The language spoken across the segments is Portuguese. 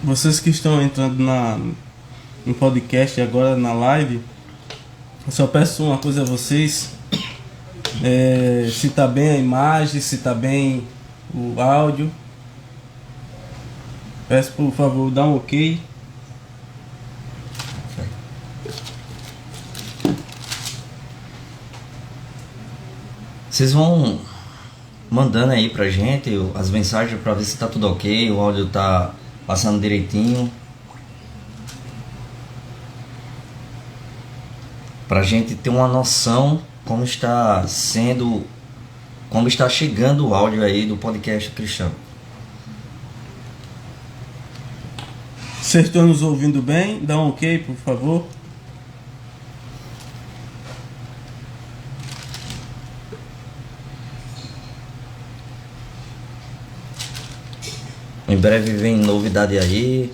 vocês que estão entrando no podcast agora na live, eu só peço uma coisa a vocês, se tá bem a imagem, se tá bem o áudio. Peço por favor, dá um ok. Vocês vão mandando aí pra gente as mensagens pra ver se tá tudo ok, o áudio tá passando direitinho. Pra gente ter uma noção como está chegando o áudio aí do podcast cristão. Vocês estão nos ouvindo bem? Dá um ok, por favor. Em breve vem novidade aí.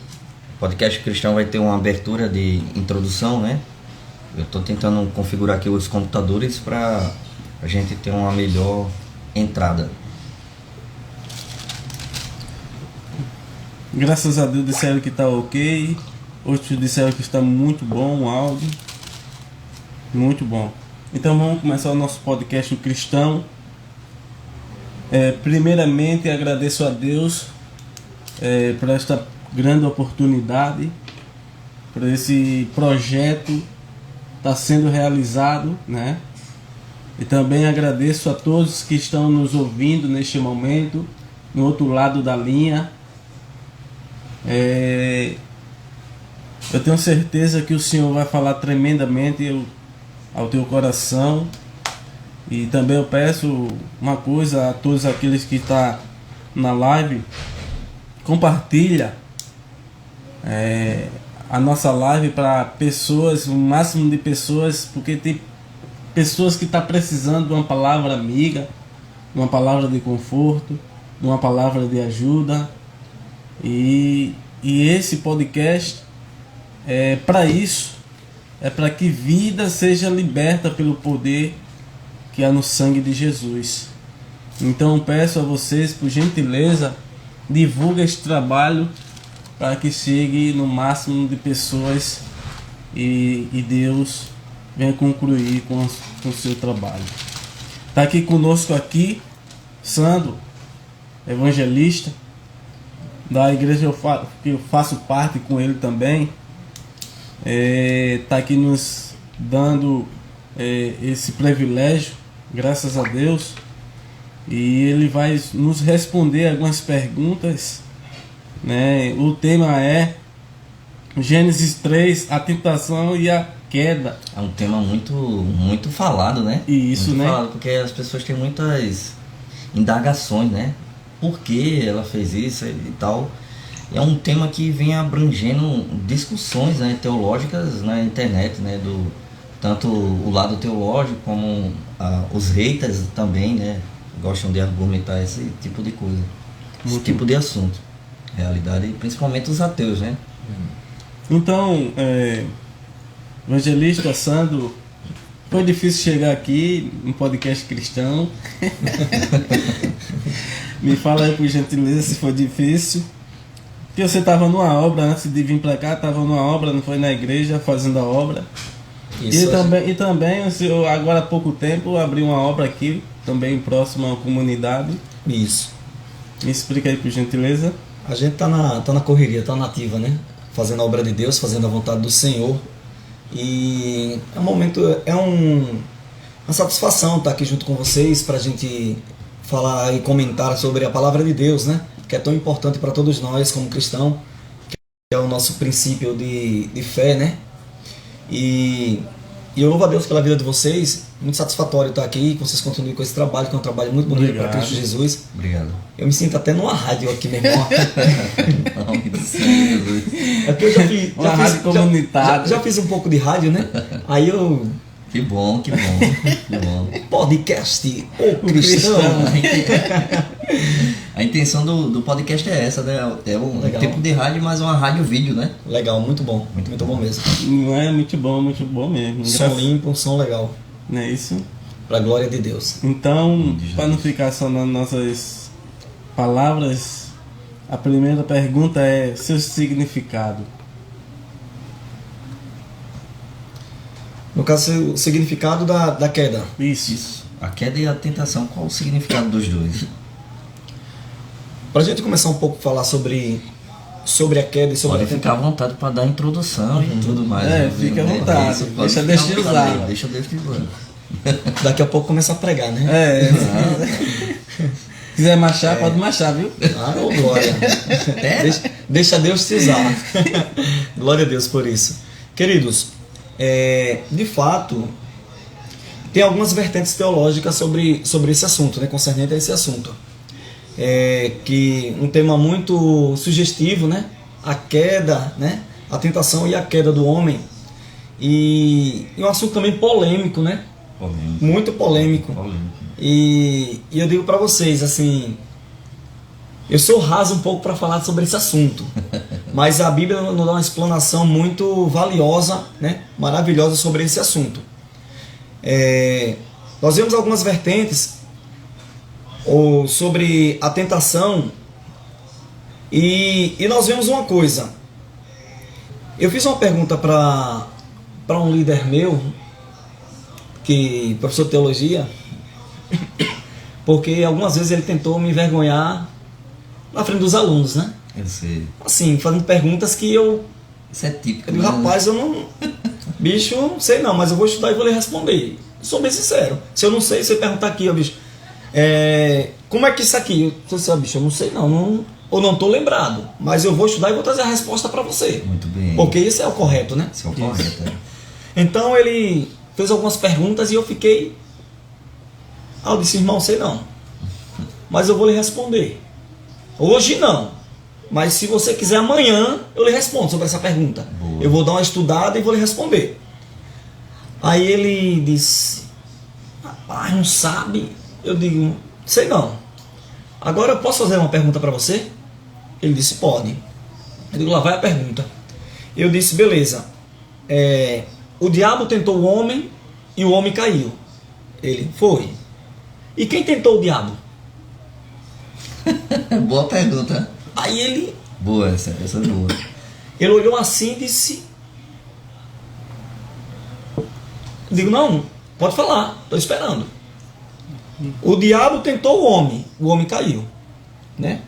O podcast cristão vai ter uma abertura de introdução, né? Eu tô tentando configurar aqui os computadores para a gente ter uma melhor entrada. Graças a Deus disseram que está ok. Outros disseram que está muito bom o áudio. Muito bom. Então vamos começar o nosso podcast cristão. Primeiramente agradeço a Deus por esta grande oportunidade, por esse projeto estar sendo realizado, né? E também agradeço a todos que estão nos ouvindo neste momento, no outro lado da linha. Eu tenho certeza que o Senhor vai falar tremendamente ao teu coração. E também eu peço uma coisa a todos aqueles que estão na live: compartilha a nossa live para pessoas, o máximo de pessoas, porque tem pessoas que estão precisando de uma palavra amiga, de uma palavra de conforto, de uma palavra de ajuda. E esse podcast é para isso, é para que vida seja liberta pelo poder que há no sangue de Jesus. Então peço a vocês, por gentileza, divulgue este trabalho para que chegue no máximo de pessoas e Deus venha concluir com o seu trabalho. Está aqui conosco Sandro, evangelista da igreja que eu faço parte com ele também. Está aqui nos dando esse privilégio, graças a Deus. E ele vai nos responder algumas perguntas, né? O tema é Gênesis 3, a tentação e a queda. É um tema muito falado, né? E isso, muito né? falado, porque as pessoas têm muitas indagações, né? Por que ela fez isso e tal. E é um tema que vem abrangendo discussões, né, teológicas na internet, né? Tanto o lado teológico como os haters também, né? Gostam de argumentar esse tipo de coisa, esse tipo de assunto, realidade, principalmente os ateus, né? Então, evangelista Sandro, foi difícil chegar aqui no podcast cristão. Me fala aí por gentileza se foi difícil. Porque você estava numa obra antes de vir para cá, estava numa obra, não foi na igreja fazendo a obra. Isso, e também o senhor, agora há pouco tempo, abriu uma obra aqui, também próxima à comunidade. Isso. Me explica aí por gentileza. A gente tá na correria, tá na ativa, né? Fazendo a obra de Deus, fazendo a vontade do Senhor. E é um momento, uma satisfação estar aqui junto com vocês para a gente falar e comentar sobre a palavra de Deus, né? Que é tão importante para todos nós como cristão, que é o nosso princípio de fé, né? E eu louvo a Deus pela vida de vocês. Muito satisfatório estar aqui, que vocês continuem com esse trabalho, que é um trabalho muito bonito para Cristo Jesus. Obrigado. Eu me sinto até numa rádio aqui, meu irmão. É porque eu já fiz um pouco de rádio, né? Aí eu... Que bom. Podcast O Cristão. A intenção do podcast é essa, né? É um tipo de rádio, mas uma rádio vídeo, né? Legal, muito bom. Muito bom mesmo. Não é muito bom mesmo. Som limpo, um som legal. Não é isso? Pra glória de Deus. Então, para não ficar só nas nossas palavras, A primeira pergunta é seu significado. No caso, o significado da queda. Isso. A queda e a tentação, qual o significado dos dois? Para a gente começar um pouco a falar sobre a queda e sobre Pode a ficar à tentação. vontade para dar a introdução e tudo mais. Fica à vontade. Isso, pode Deixa ficar Deus à te vontade, usar. Deixa Deus te usar. Daqui a pouco começa a pregar, né? Se quiser marchar, pode marchar, viu? Ah, ô glória. Deixa Deus te usar. Glória a Deus por isso. Queridos, de fato, tem algumas vertentes teológicas sobre esse assunto, né, concernente a esse assunto. Que um tema muito sugestivo, né? A queda, né? A tentação e a queda do homem. E um assunto também polêmico, né? Polêmico. Muito polêmico. E eu digo para vocês, assim, eu sou raso um pouco para falar sobre esse assunto, mas a Bíblia nos dá uma explanação muito valiosa, né? Maravilhosa sobre esse assunto. Nós vemos algumas vertentes sobre a tentação e nós vemos uma coisa. Eu fiz uma pergunta para um líder meu, que professor de teologia, porque algumas vezes ele tentou me envergonhar na frente dos alunos, né? Eu sei. Assim, fazendo perguntas que eu Isso é típico. digo, rapaz, eu não... Bicho, não sei não, mas eu vou estudar e vou lhe responder. Sou bem sincero. Se eu não sei, você perguntar aqui, ó, bicho, como é que isso aqui? Eu disse, bicho, eu não sei não, ou não estou lembrado, mas eu vou estudar e vou trazer a resposta para você. Muito bem. Porque isso é o correto, né? Isso é o correto. Então ele fez algumas perguntas e eu fiquei... eu disse, irmão, sei não, mas eu vou lhe responder. Hoje não, mas se você quiser amanhã, eu lhe respondo sobre essa pergunta. Boa. Eu vou dar uma estudada e vou lhe responder. Aí ele disse, rapaz, não sabe? Eu digo, sei não. Agora eu posso fazer uma pergunta para você? Ele disse, pode. Eu digo, lá vai a pergunta. Eu disse, beleza. O diabo tentou o homem e o homem caiu. Ele, foi. E quem tentou o diabo? Boa pergunta. Aí ele Boa, essa é boa. Ele olhou assim e disse... Eu digo, não, pode falar, estou esperando. O diabo tentou o homem caiu, né?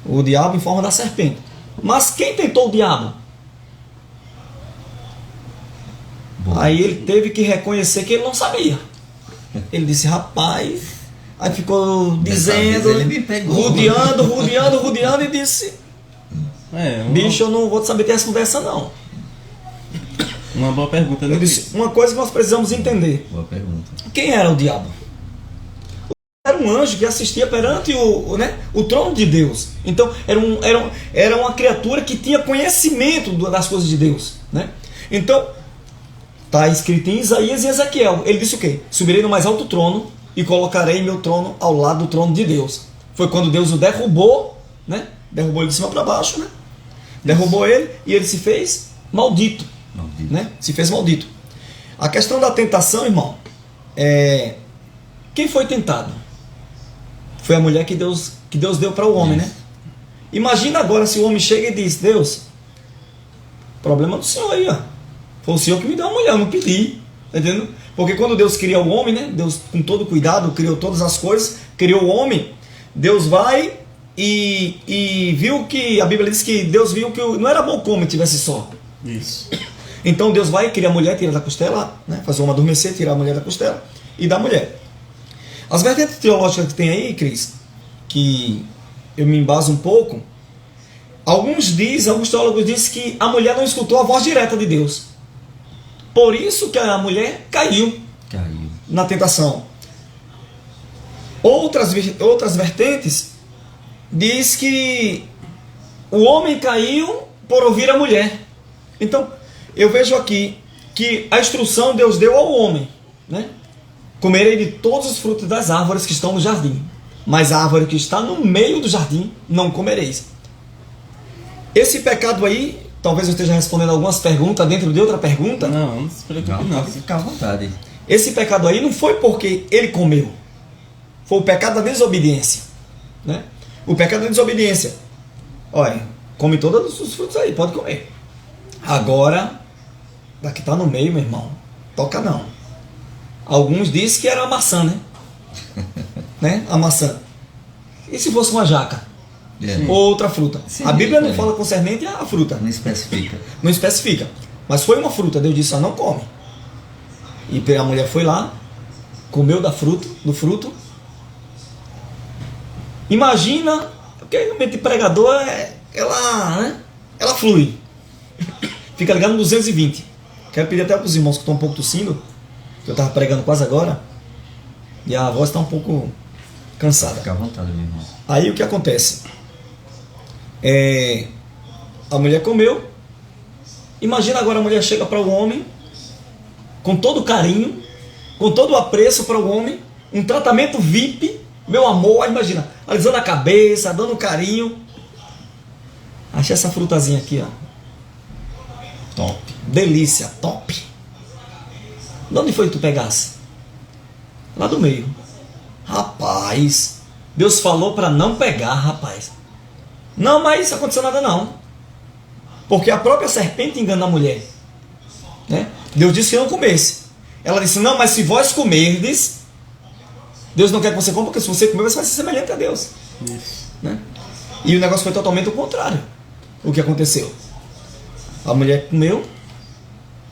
O diabo em forma da serpente. Mas quem tentou o diabo? Boa. Aí ele teve que reconhecer que ele não sabia. Ele disse, rapaz... Aí ficou dizendo, ele me pegou. rodeando e disse... Bicho, eu não vou saber ter essa conversa não. Uma boa pergunta. Eu disse, uma coisa que nós precisamos entender. Boa pergunta. Quem era o diabo? Era um anjo que assistia perante o trono de Deus. Então era uma criatura que tinha conhecimento das coisas de Deus, né? Então está escrito em Isaías e Ezequiel. Ele disse o quê? Subirei no mais alto trono e colocarei meu trono ao lado do trono de Deus. Foi quando Deus o derrubou, né? Derrubou ele de cima para baixo, né? Derrubou ele e ele se fez maldito. Né? Se fez maldito. A questão da tentação, irmão, quem foi tentado? Foi a mulher que Deus deu para o homem, né? Imagina agora se o homem chega e diz, Deus, problema do Senhor aí, ó. Foi o Senhor que me deu uma mulher, eu não pedi. Tá entendendo? Porque quando Deus cria o homem, né? Deus com todo cuidado criou todas as coisas, criou o homem, Deus vai e viu que, a Bíblia diz que Deus viu que não era bom que o homem tivesse só. Isso. Então Deus vai, cria a mulher, tira da costela, né? Faz o homem adormecer, tirar a mulher da costela e dá a mulher. As vertentes teológicas que tem aí, Cris, que eu me embaso um pouco, alguns teólogos dizem que a mulher não escutou a voz direta de Deus. Por isso que a mulher caiu na tentação. Outras vertentes diz que o homem caiu por ouvir a mulher. Então, eu vejo aqui que a instrução Deus deu ao homem, né? Comerei de todos os frutos das árvores que estão no jardim, mas a árvore que está no meio do jardim não comereis. Esse pecado aí, talvez eu esteja respondendo algumas perguntas dentro de outra pergunta. Não se preocupe não. Pode ficar à vontade. Esse pecado aí não foi porque ele comeu, foi o pecado da desobediência, né? O pecado da desobediência. olha, come todos os frutos aí, pode comer. Agora, daqui tá no meio, meu irmão, toca não. Alguns dizem que era a maçã, né? Né? A maçã. E se fosse uma jaca? Ou outra fruta? Sim, a Bíblia não fala concernente à fruta. Não especifica. Não especifica. Mas foi uma fruta, Deus disse, não come. E a mulher foi lá, comeu do fruto. Imagina, porque a mente de pregador, ela flui. Fica ligado no 220. Quero pedir até para os irmãos que estão um pouco tossindo, que eu estava pregando quase agora, e a voz está um pouco cansada. Fica à vontade, meu irmão. Aí o que acontece? A mulher comeu. Imagina agora a mulher chega para o homem, com todo carinho, com todo o apreço para o homem, um tratamento VIP, meu amor, imagina, alisando a cabeça, dando carinho. Achei essa frutazinha aqui, ó. Top. Delícia, top. De onde foi que tu pegasse? Lá do meio. Rapaz, Deus falou para não pegar, rapaz. Não, mas não aconteceu nada não. Porque a própria serpente engana a mulher, né? Deus disse que não comesse. Ela disse, não, mas se vós comerdes, Deus não quer que você coma, porque se você comer, você vai ser semelhante a Deus. Isso. Né? E o negócio foi totalmente o contrário. O que aconteceu? A mulher comeu,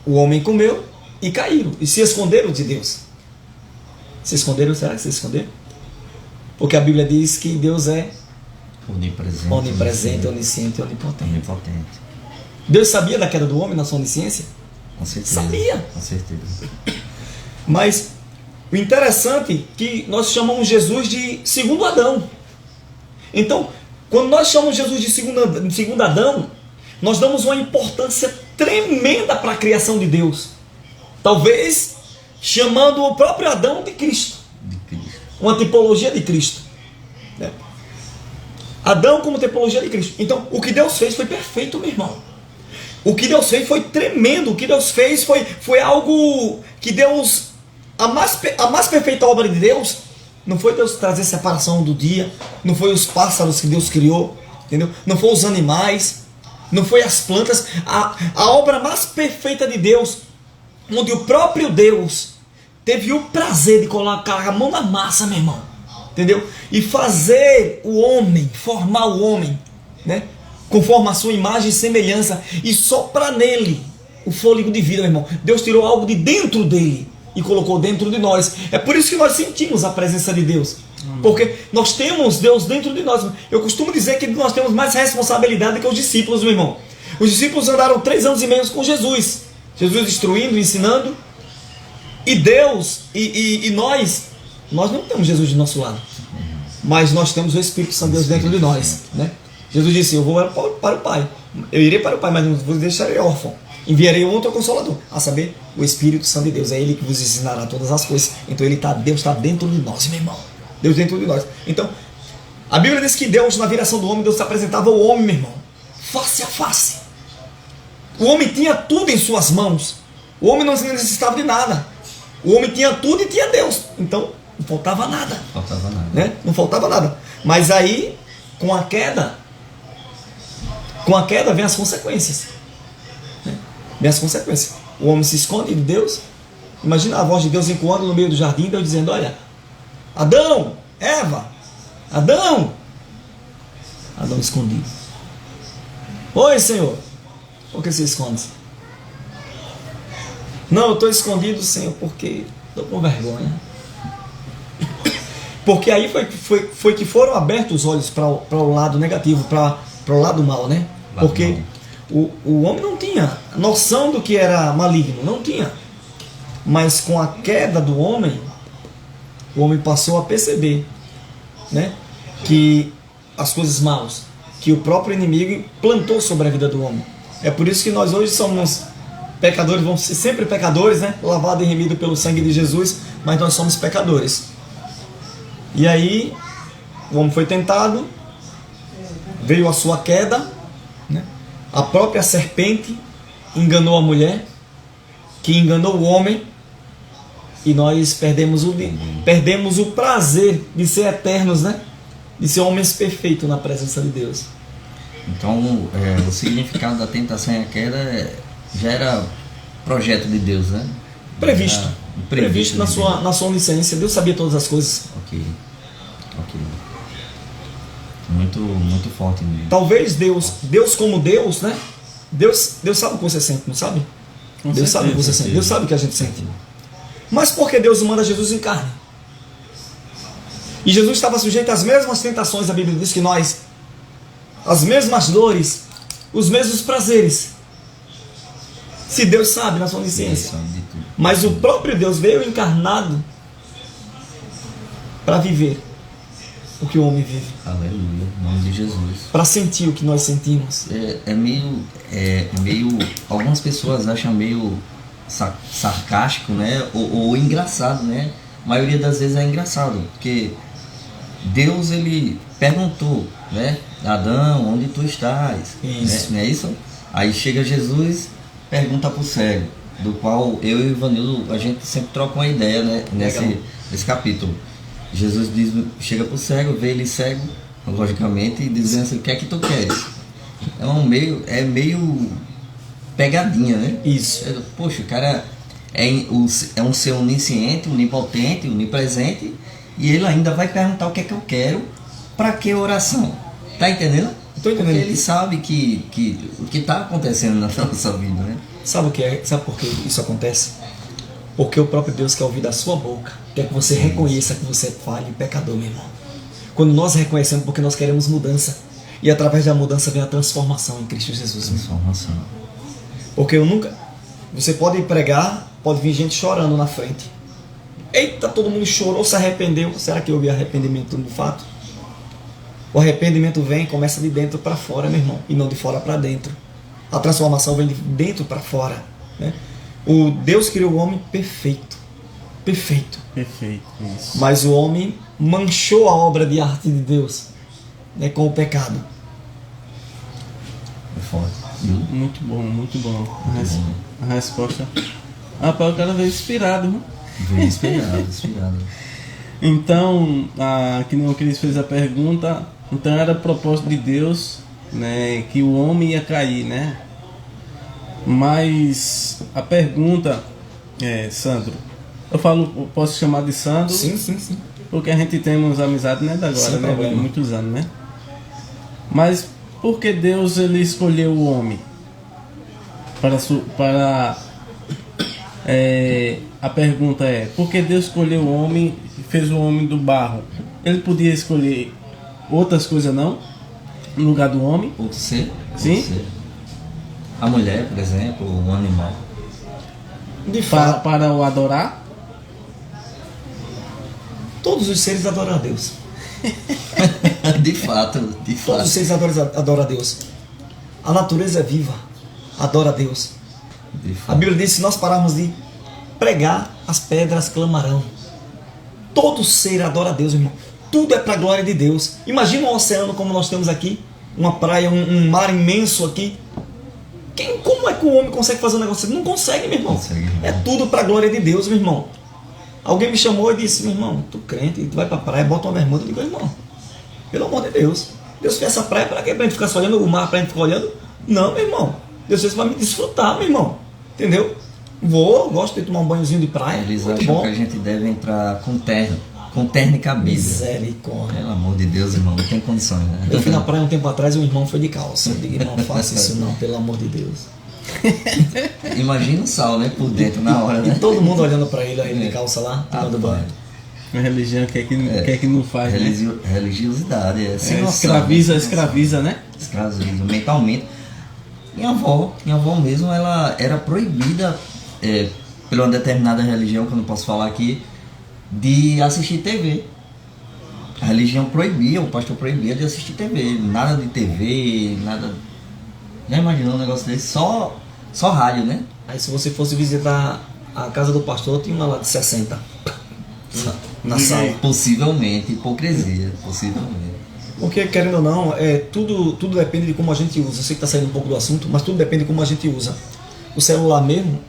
o homem comeu e caíram. E se esconderam de Deus. Se esconderam? Será que se esconderam? Porque a Bíblia diz que Deus é onipresente, onisciente e onipotente. Deus sabia da queda do homem na sua onisciência? Com certeza. Sabia. Com certeza. Mas o interessante é que nós chamamos Jesus de segundo Adão. Então, quando nós chamamos Jesus de segundo Adão, nós damos uma importância tremenda para a criação de Deus. Talvez chamando o próprio Adão de Cristo. Uma tipologia de Cristo. Né? Adão como tipologia de Cristo. Então, o que Deus fez foi perfeito, meu irmão. O que Deus fez foi tremendo. O que Deus fez foi algo que Deus... A mais perfeita obra de Deus não foi Deus trazer separação do dia, não foi os pássaros que Deus criou, entendeu? Não foi os animais, não foi as plantas. A obra mais perfeita de Deus, onde o próprio Deus teve o prazer de colocar a mão na massa, meu irmão, entendeu? E fazer o homem, formar o homem, né? Conforme a sua imagem e semelhança, e soprar nele o fôlego de vida, meu irmão. Deus tirou algo de dentro dele e colocou dentro de nós. É por isso que nós sentimos a presença de Deus. Porque nós temos Deus dentro de nós. Eu costumo dizer que nós temos mais responsabilidade que os discípulos, meu irmão. Os discípulos andaram 3 anos e meio com Jesus. Jesus instruindo, ensinando. E Deus, e nós não temos Jesus do nosso lado. Mas nós temos o Espírito Santo de Deus dentro de nós, né? Jesus disse, eu vou para o Pai. Eu irei para o Pai, mas não vos deixarei órfão. Enviarei outro Consolador, a saber, o Espírito Santo de Deus. É Ele que vos ensinará todas as coisas. Então Deus está dentro de nós, meu irmão. Deus dentro de nós. Então, a Bíblia diz que Deus, na viração do homem, Deus apresentava o homem, meu irmão, face a face. O homem tinha tudo em suas mãos. O homem não necessitava de nada. O homem tinha tudo e tinha Deus. Então, não faltava nada. Né? Não faltava nada. Mas aí, com a queda vem as consequências. Vem as consequências. O homem se esconde de Deus. Imagina a voz de Deus ecoando no meio do jardim, Deus dizendo, olha, Adão, Eva, Adão escondido. Oi, Senhor. Por que você esconde? Não, eu estou escondido, Senhor, porque estou com vergonha. Porque aí foi que foram abertos os olhos para o lado negativo, para o lado mal, né? Porque o homem não tinha noção do que era maligno, não tinha. Mas com a queda do homem, o homem passou a perceber, né, que as coisas maus, que o próprio inimigo plantou sobre a vida do homem. É por isso que nós hoje somos pecadores, vamos ser sempre pecadores, né? Lavado e remido pelo sangue de Jesus, mas nós somos pecadores. E aí, o homem foi tentado, veio a sua queda, né? A própria serpente enganou a mulher, que enganou o homem, e nós perdemos o prazer de ser eternos, né? De ser homens perfeitos na presença de Deus. Então, o significado da tentação e a queda já era projeto de Deus, né? Previsto. Previsto na de sua onisciência. Deus sabia todas as coisas. Ok. Muito, muito forte. Talvez Deus como Deus, né? Deus sabe o que você sente, não sabe? Deus sabe o que você sente. Deus sabe o que a gente sente. Mas por que Deus manda Jesus em carne? E Jesus estava sujeito às mesmas tentações, a Bíblia diz que nós, as mesmas dores, os mesmos prazeres. Se Deus sabe na sua onisciência. Mas o próprio Deus veio encarnado para viver o que o homem vive. Aleluia, em nome de Jesus. Para sentir o que nós sentimos. É meio. Algumas pessoas acham meio sarcástico, né? Ou engraçado, né? A maioria das vezes é engraçado, porque Deus, ele perguntou, né? Adão, onde tu estás? Isso. Não é isso? Aí chega Jesus, pergunta para o cego, do qual eu e o Ivanildo, a gente sempre troca uma ideia, né? Nesse capítulo. Jesus chega para o cego, vê ele cego, logicamente, e diz assim: o que é que tu queres? É meio pegadinha, né? Isso. Poxa, o cara é um ser onisciente, onipotente, onipresente, e ele ainda vai perguntar o que é que eu quero, para que oração? Tá entendendo? Estou entendendo. Porque ele sabe que o que está acontecendo na nossa vida, né? Sabe o que é? Sabe por que isso acontece? Porque o próprio Deus quer ouvir da sua boca, quer que você reconheça que você é falho e pecador, meu irmão. Quando nós reconhecemos, porque nós queremos mudança, e através da mudança vem a transformação em Cristo Jesus. Transformação. Porque você pode pregar, pode vir gente chorando na frente. Eita, todo mundo chorou, se arrependeu. Será que houve arrependimento no fato? O arrependimento vem e começa de dentro para fora, meu irmão, e não de fora para dentro. A transformação vem de dentro para fora, né? O Deus criou o homem perfeito. Perfeito. Perfeito, isso. Mas o homem manchou a obra de arte de Deus, né, com o pecado. É forte. Muito bom, muito bom. A resposta. Rapaz, o cara veio inspirado, né? Veio inspirado. Então, que nem o Cris fez a pergunta, então era propósito de Deus, né, que o homem ia cair, né? Mas a pergunta Sandro, eu posso chamar de Sandro? Sim. Porque a gente tem uns amizades, né, da agora, Sem né, problema. muitos anos, né? Mas por que Deus ele escolheu o homem a pergunta é: por que Deus escolheu o homem e fez o homem do barro? Ele podia escolher outras coisas, não? No lugar do homem? Outro ser? Sim. Outro ser. A mulher, por exemplo, um animal. De fato, Para o adorar? todos os seres adoram a Deus. De fato. Todos os seres adoram a Deus. A natureza é viva, adora a Deus. De A fato. Bíblia diz: se nós pararmos de pregar, as pedras clamarão. Todo ser adora a Deus, irmão. Tudo é para a glória de Deus. Imagina um oceano como nós temos aqui, uma praia, um mar imenso aqui. Como é que o homem consegue fazer um negócio? Ele não consegue, meu irmão. Consegue, irmão. É tudo para a glória de Deus, meu irmão. Alguém me chamou e disse: meu irmão, tu crente, tu vai para a praia, bota uma bermuda. Eu digo: irmão, pelo amor de Deus, Deus fez essa praia para quê? Para a gente ficar só olhando o mar, para a gente ficar olhando? Não, meu irmão. Deus fez para me desfrutar, meu irmão. Entendeu? Gosto de tomar um banhozinho de praia. Eles muito acham bom. que a gente deve entrar com terno e camisa. Misericórdia. Pelo amor de Deus, irmão, não tem condições, né? Eu fui na praia um tempo atrás e o irmão foi de calça. Eu digo: irmão, faça isso não, pelo amor de Deus. Imagina o sal, né? Por dentro na hora, né? E todo mundo olhando para ele de calça lá, tomando banho. A religião quer que não faz, né? Religiosidade, sem noção, Escraviza, né? Escraviza mentalmente. Minha avó mesmo, ela era proibida pela uma determinada religião, que eu não posso falar aqui, de assistir TV. A religião proibia, o pastor proibia de assistir TV. Nada de TV, nada. Já imaginou um negócio desse? Só rádio, né? Aí se você fosse visitar a casa do pastor, tinha uma lá de 60 na Diga sala. aí. Possivelmente, hipocrisia, possivelmente. Porque, querendo ou não, tudo depende de como a gente usa. Eu sei que está saindo um pouco do assunto, mas tudo depende de como a gente usa. O celular mesmo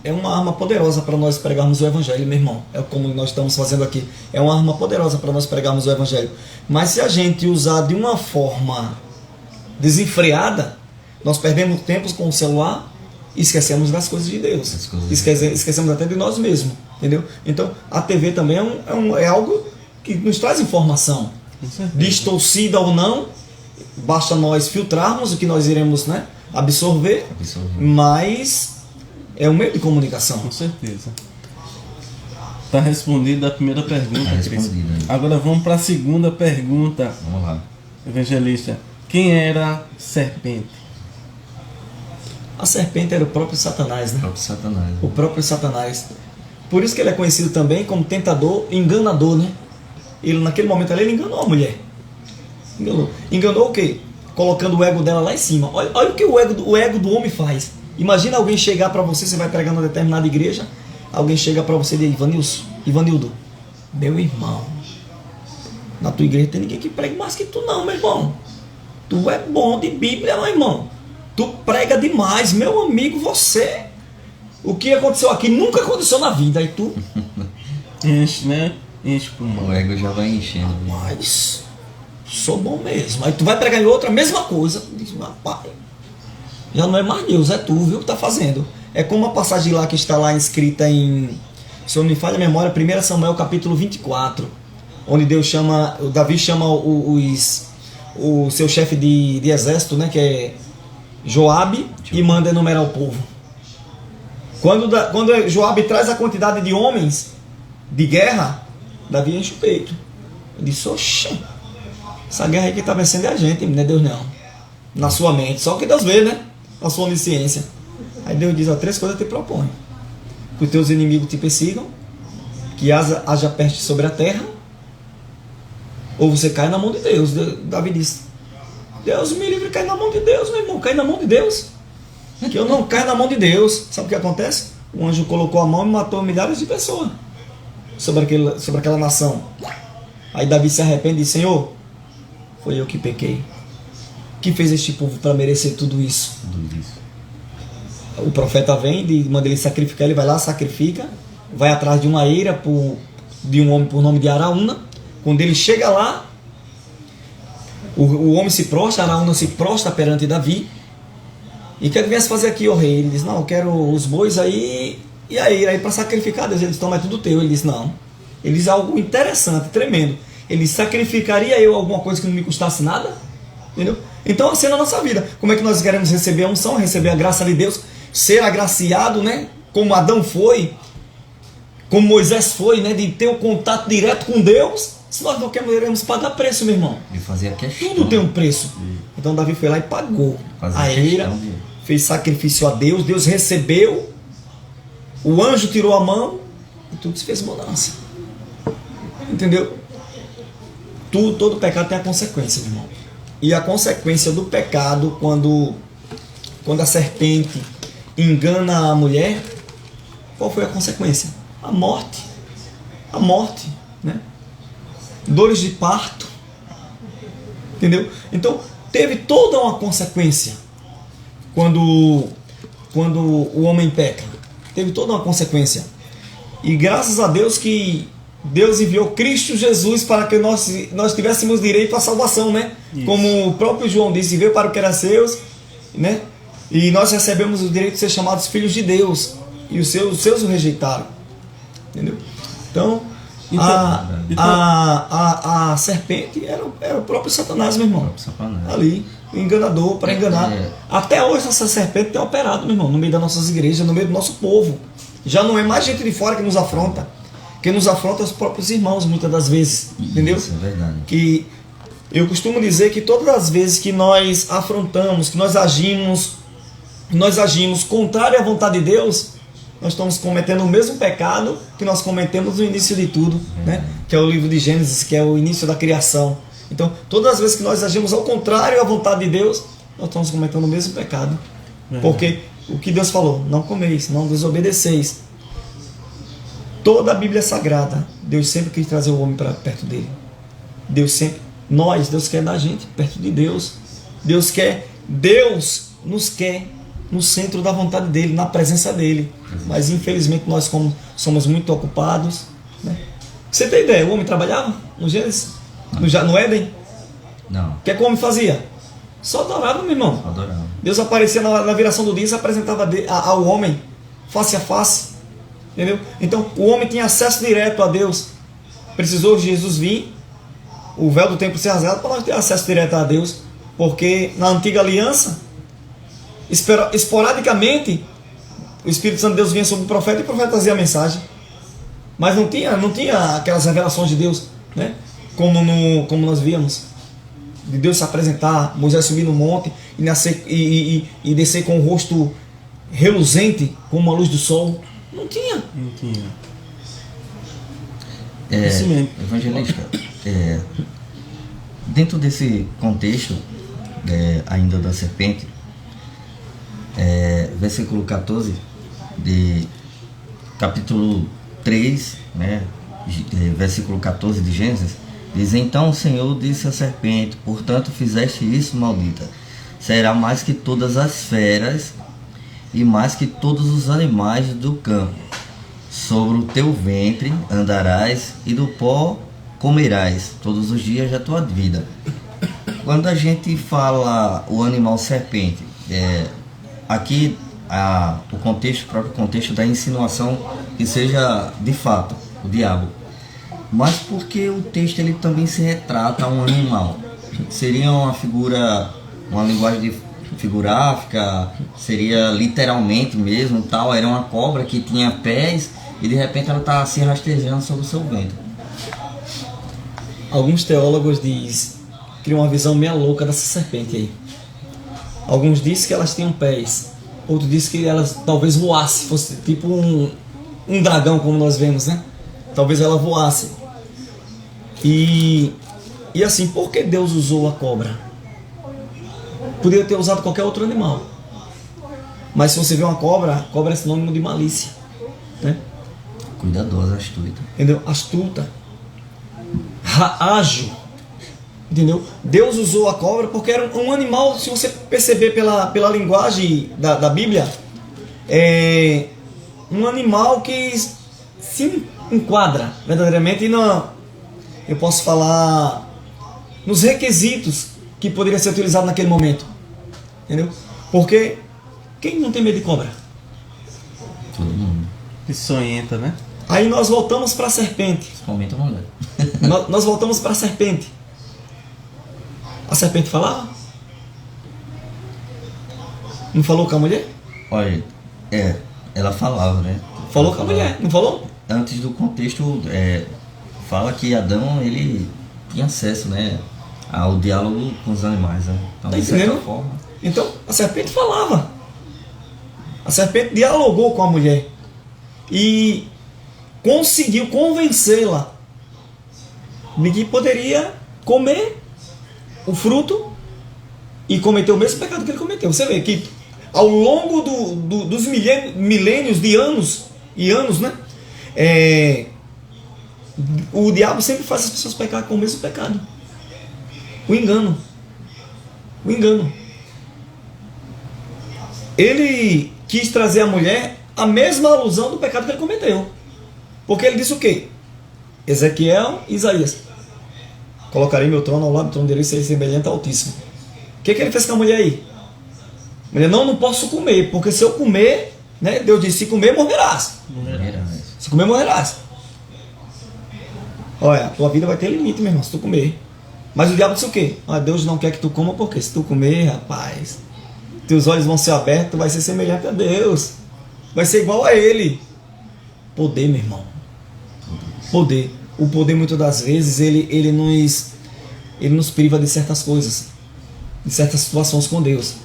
é uma arma poderosa para nós pregarmos o Evangelho, meu irmão. É como nós estamos fazendo aqui. É uma arma poderosa para nós pregarmos o Evangelho. Mas se a gente usar de uma forma desenfreada, nós perdemos tempo com o celular e esquecemos das coisas de Deus. Esquecemos até de nós mesmos, entendeu? Então, a TV também é algo que nos traz informação. Distorcida ou não, basta nós filtrarmos o que nós iremos, né, absorver, mas é um meio de comunicação. Com certeza. Está respondida a primeira pergunta, Cris. Agora vamos para a segunda pergunta. Vamos lá. Evangelista, quem era serpente? A serpente era o próprio Satanás, né? O próprio Satanás. Por isso que ele é conhecido também como tentador, enganador, né? Ele, naquele momento ali, ele enganou a mulher. Enganou o quê? Colocando o ego dela lá em cima. Olha o que o ego do homem faz. Imagina alguém chegar para você vai pregar numa determinada igreja, alguém chega para você e diz, Ivanildo, meu irmão, na tua igreja tem ninguém que pregue mais que tu não, meu irmão. Tu é bom de Bíblia, meu irmão. Tu prega demais, meu amigo, você. O que aconteceu aqui nunca aconteceu na vida. Aí tu... Enche, né? Enche o pulmão. O ego já vai enchendo. Mas sou bom mesmo. Aí tu vai pregar em outra, a mesma coisa. Diz, rapaz, já não é mais Deus, é tu, viu, que tá fazendo. É como a passagem lá que está lá escrita em, se eu não me falha a memória, 1 Samuel capítulo 24, onde Davi chama o seu chefe de exército, né, que é Joabe, e manda enumerar o povo. Quando Joabe traz a quantidade de homens de guerra, Davi enche o peito. Eu disse, oxa, essa guerra aí que está vencendo é a gente, não é Deus não. Na sua mente, só que Deus vê, né? Na sua onisciência. Aí Deus diz, 3 coisas eu te proponho. Que os teus inimigos te persigam, que haja peste sobre a terra, ou você cai na mão de Deus. Davi disse, Deus me livre de cair na mão de Deus, meu irmão, cai na mão de Deus. Que eu não caio na mão de Deus. Sabe o que acontece? O anjo colocou a mão e matou milhares de pessoas sobre aquela nação. Aí Davi se arrepende e diz, Senhor, foi eu que pequei. Que fez este povo para merecer tudo isso? O profeta vem, manda ele sacrificar, ele vai lá, sacrifica, vai atrás de uma eira de um homem por nome de Araúna. Quando ele chega lá, o homem se prostra, Araúna se prostra perante Davi. E o que ele viesse fazer aqui, ó rei? Ele diz, não, eu quero os bois aí e a eira aí para sacrificar. Deus, ele diz, toma, é tudo teu. Ele diz, não. Ele diz algo interessante, tremendo. Ele sacrificaria eu alguma coisa que não me custasse nada? Entendeu? Então assim é na nossa vida. Como é que nós queremos receber a unção, receber a graça de Deus, ser agraciado, né? Como Adão foi, como Moisés foi, né? De ter o contato direto com Deus. Se nós não queremos pagar preço, meu irmão. De fazer a questão. Tudo tem um preço. Então Davi foi lá e pagou a eira, fez sacrifício a Deus, Deus recebeu, o anjo tirou a mão e tudo se fez bonança. Entendeu? Todo pecado tem a consequência, meu irmão. E a consequência do pecado, quando a serpente engana a mulher, qual foi a consequência? A morte. A morte, né? Dores de parto. Entendeu? Então, teve toda uma consequência quando o homem peca. Teve toda uma consequência. E graças a Deus que Deus enviou Cristo Jesus para que nós tivéssemos direito à salvação, né? Isso. Como o próprio João disse, veio para o que era seus, né? E nós recebemos o direito de ser chamados filhos de Deus. E os seus o rejeitaram. Entendeu? Então a serpente era o próprio Satanás, meu irmão. Ali, o enganador, para enganar. Até hoje essa serpente tem operado, meu irmão, no meio das nossas igrejas, no meio do nosso povo. Já não é mais gente de fora que nos afronta. Quem nos afronta é os próprios irmãos, muitas das vezes. Entendeu? Isso é verdade. Que eu costumo dizer que todas as vezes que nós afrontamos, que nós agimos contrário à vontade de Deus, nós estamos cometendo o mesmo pecado que nós cometemos no início de tudo, né? Que é o livro de Gênesis, que é o início da criação. Então, todas as vezes que nós agimos ao contrário à vontade de Deus, nós estamos cometendo o mesmo pecado. Porque o que Deus falou, não comeis, não desobedeceis. Toda a Bíblia é sagrada, Deus sempre quis trazer o homem para perto dele. Deus quer da gente perto de Deus. Deus nos quer no centro da vontade dele, na presença dele. Mas infelizmente nós, como somos muito ocupados, né? Você tem ideia, o homem trabalhava no Gênesis? No Éden? Não. O que é que o homem fazia? Só adorava, meu irmão. Adorava. Deus aparecia na viração do dia e se apresentava ao homem face a face. Entendeu? Então o homem tinha acesso direto a Deus. Precisou Jesus vir, o véu do templo ser rasgado para nós ter acesso direto a Deus. Porque na antiga aliança, esporadicamente, o Espírito Santo de Deus vinha sobre o profeta e o profeta trazia a mensagem. Mas não tinha aquelas revelações de Deus, né? Como nós víamos. De Deus se apresentar, Moisés subir no monte e descer com o rosto reluzente, como a luz do sol. Não tinha. Não tinha. Isso mesmo. Evangelista, dentro desse contexto, ainda da serpente, versículo 14 de capítulo 3, né, versículo 14 de Gênesis, diz: então o Senhor disse à serpente, portanto fizeste isso, maldita, será mais que todas as feras e mais que todos os animais do campo. Sobre o teu ventre andarás e do pó comerás todos os dias da tua vida. Quando a gente fala o animal serpente, aqui o próprio contexto da insinuação que seja de fato o diabo. Mas porque o texto ele também se retrata um animal? Seria uma figura, uma linguagem figuráfica, seria literalmente mesmo tal, era uma cobra que tinha pés e de repente ela está se rastejando sobre o seu ventre. Alguns teólogos criam uma visão meia louca dessa serpente aí. Alguns dizem que elas tinham pés, outros dizem que elas talvez voassem, fosse tipo um dragão como nós vemos, né? Talvez ela voasse. E assim, por que Deus usou a cobra? Poderia ter usado qualquer outro animal. Mas se você vê uma cobra é sinônimo de malícia, né? Cuidadosa, astuta. Entendeu? Astuta. Ágil. Entendeu? Deus usou a cobra porque era um animal, se você perceber pela linguagem da Bíblia, é um animal que se enquadra verdadeiramente eu posso falar nos requisitos que poderia ser utilizado naquele momento. Entendeu? Porque quem não tem medo de cobra? Todo mundo. Peçonhenta, né? Aí nós voltamos para a serpente. Principalmente a mulher. Nós voltamos para a serpente. A serpente falava? Não falou com a mulher? Olha, ela falava, né? Falou com a mulher, não falou? Antes do contexto, fala que Adão, ele tinha acesso, né, ao diálogo com os animais, né? Então, Tá de certa entendendo? forma... Então, a serpente falava. A serpente dialogou com a mulher. E conseguiu convencê-la de que poderia comer o fruto e cometer o mesmo pecado que ele cometeu. Você vê que ao longo dos milênios de anos e anos, né? O diabo sempre faz as pessoas pecar com o mesmo pecado. O engano. O engano. Ele quis trazer à mulher a mesma alusão do pecado que ele cometeu. Porque ele disse o quê? Ezequiel e Isaías: colocarei meu trono ao lado do trono dele e serei semelhante ao Altíssimo. O que ele fez com a mulher aí? A mulher: não posso comer, porque se eu comer, né, Deus disse: se comer, morrerás. Se comer, morrerás. Olha, a tua vida vai ter limite, meu irmão, se tu comer. Mas o diabo disse o quê? Deus não quer que tu coma, porque se tu comer, rapaz, teus olhos vão ser abertos, tu vai ser semelhante a Deus. Vai ser igual a Ele. Poder, meu irmão. Poder. O poder, muitas das vezes, ele nos priva de certas coisas, de certas situações com Deus.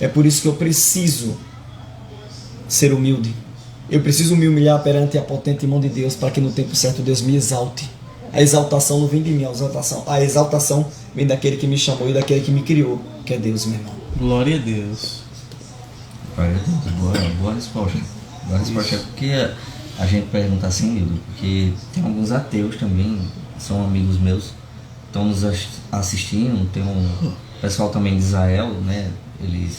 É por isso que eu preciso ser humilde. Eu preciso me humilhar perante a potente mão de Deus, para que no tempo certo Deus me exalte. A exaltação não vem de mim, a exaltação vem daquele que me chamou e daquele que me criou, que é Deus, meu irmão. Glória a Deus. Glória a Deus. Boa resposta. Boa resposta. É porque a gente pergunta assim, Nildo, porque tem alguns ateus também, são amigos meus, estão nos assistindo, tem um pessoal também de Israel, né? Eles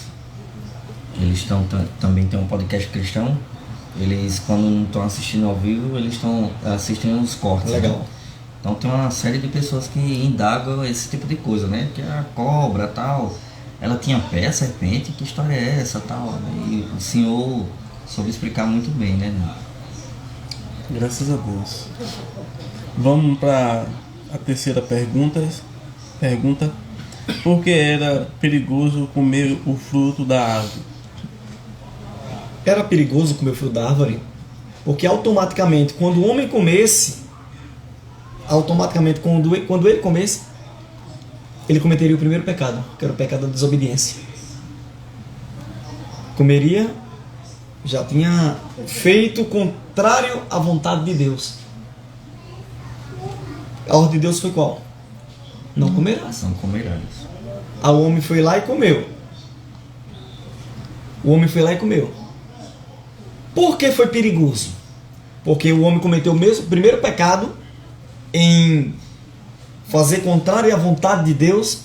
também tem um podcast cristão. Eles, quando não estão assistindo ao vivo, eles estão assistindo os cortes. Legal. Né? Então tem uma série de pessoas que indagam esse tipo de coisa, né? Que é a cobra e tal. ela tinha pé, a serpente, que história é essa, tal? E o Senhor soube explicar muito bem, né? Graças a Deus. Vamos para a terceira pergunta. Por que era perigoso comer o fruto da árvore? Era perigoso comer o fruto da árvore, porque automaticamente, quando o homem comesse, quando ele comesse, ele cometeria o primeiro pecado, que era o pecado da desobediência. Comeria, já tinha feito o contrário à vontade de Deus. A ordem de Deus foi qual? Não comerás. Não comerás. O homem foi lá e comeu. O homem foi lá e comeu. Por que foi perigoso? Porque o homem cometeu o primeiro pecado em fazer contrário à vontade de Deus.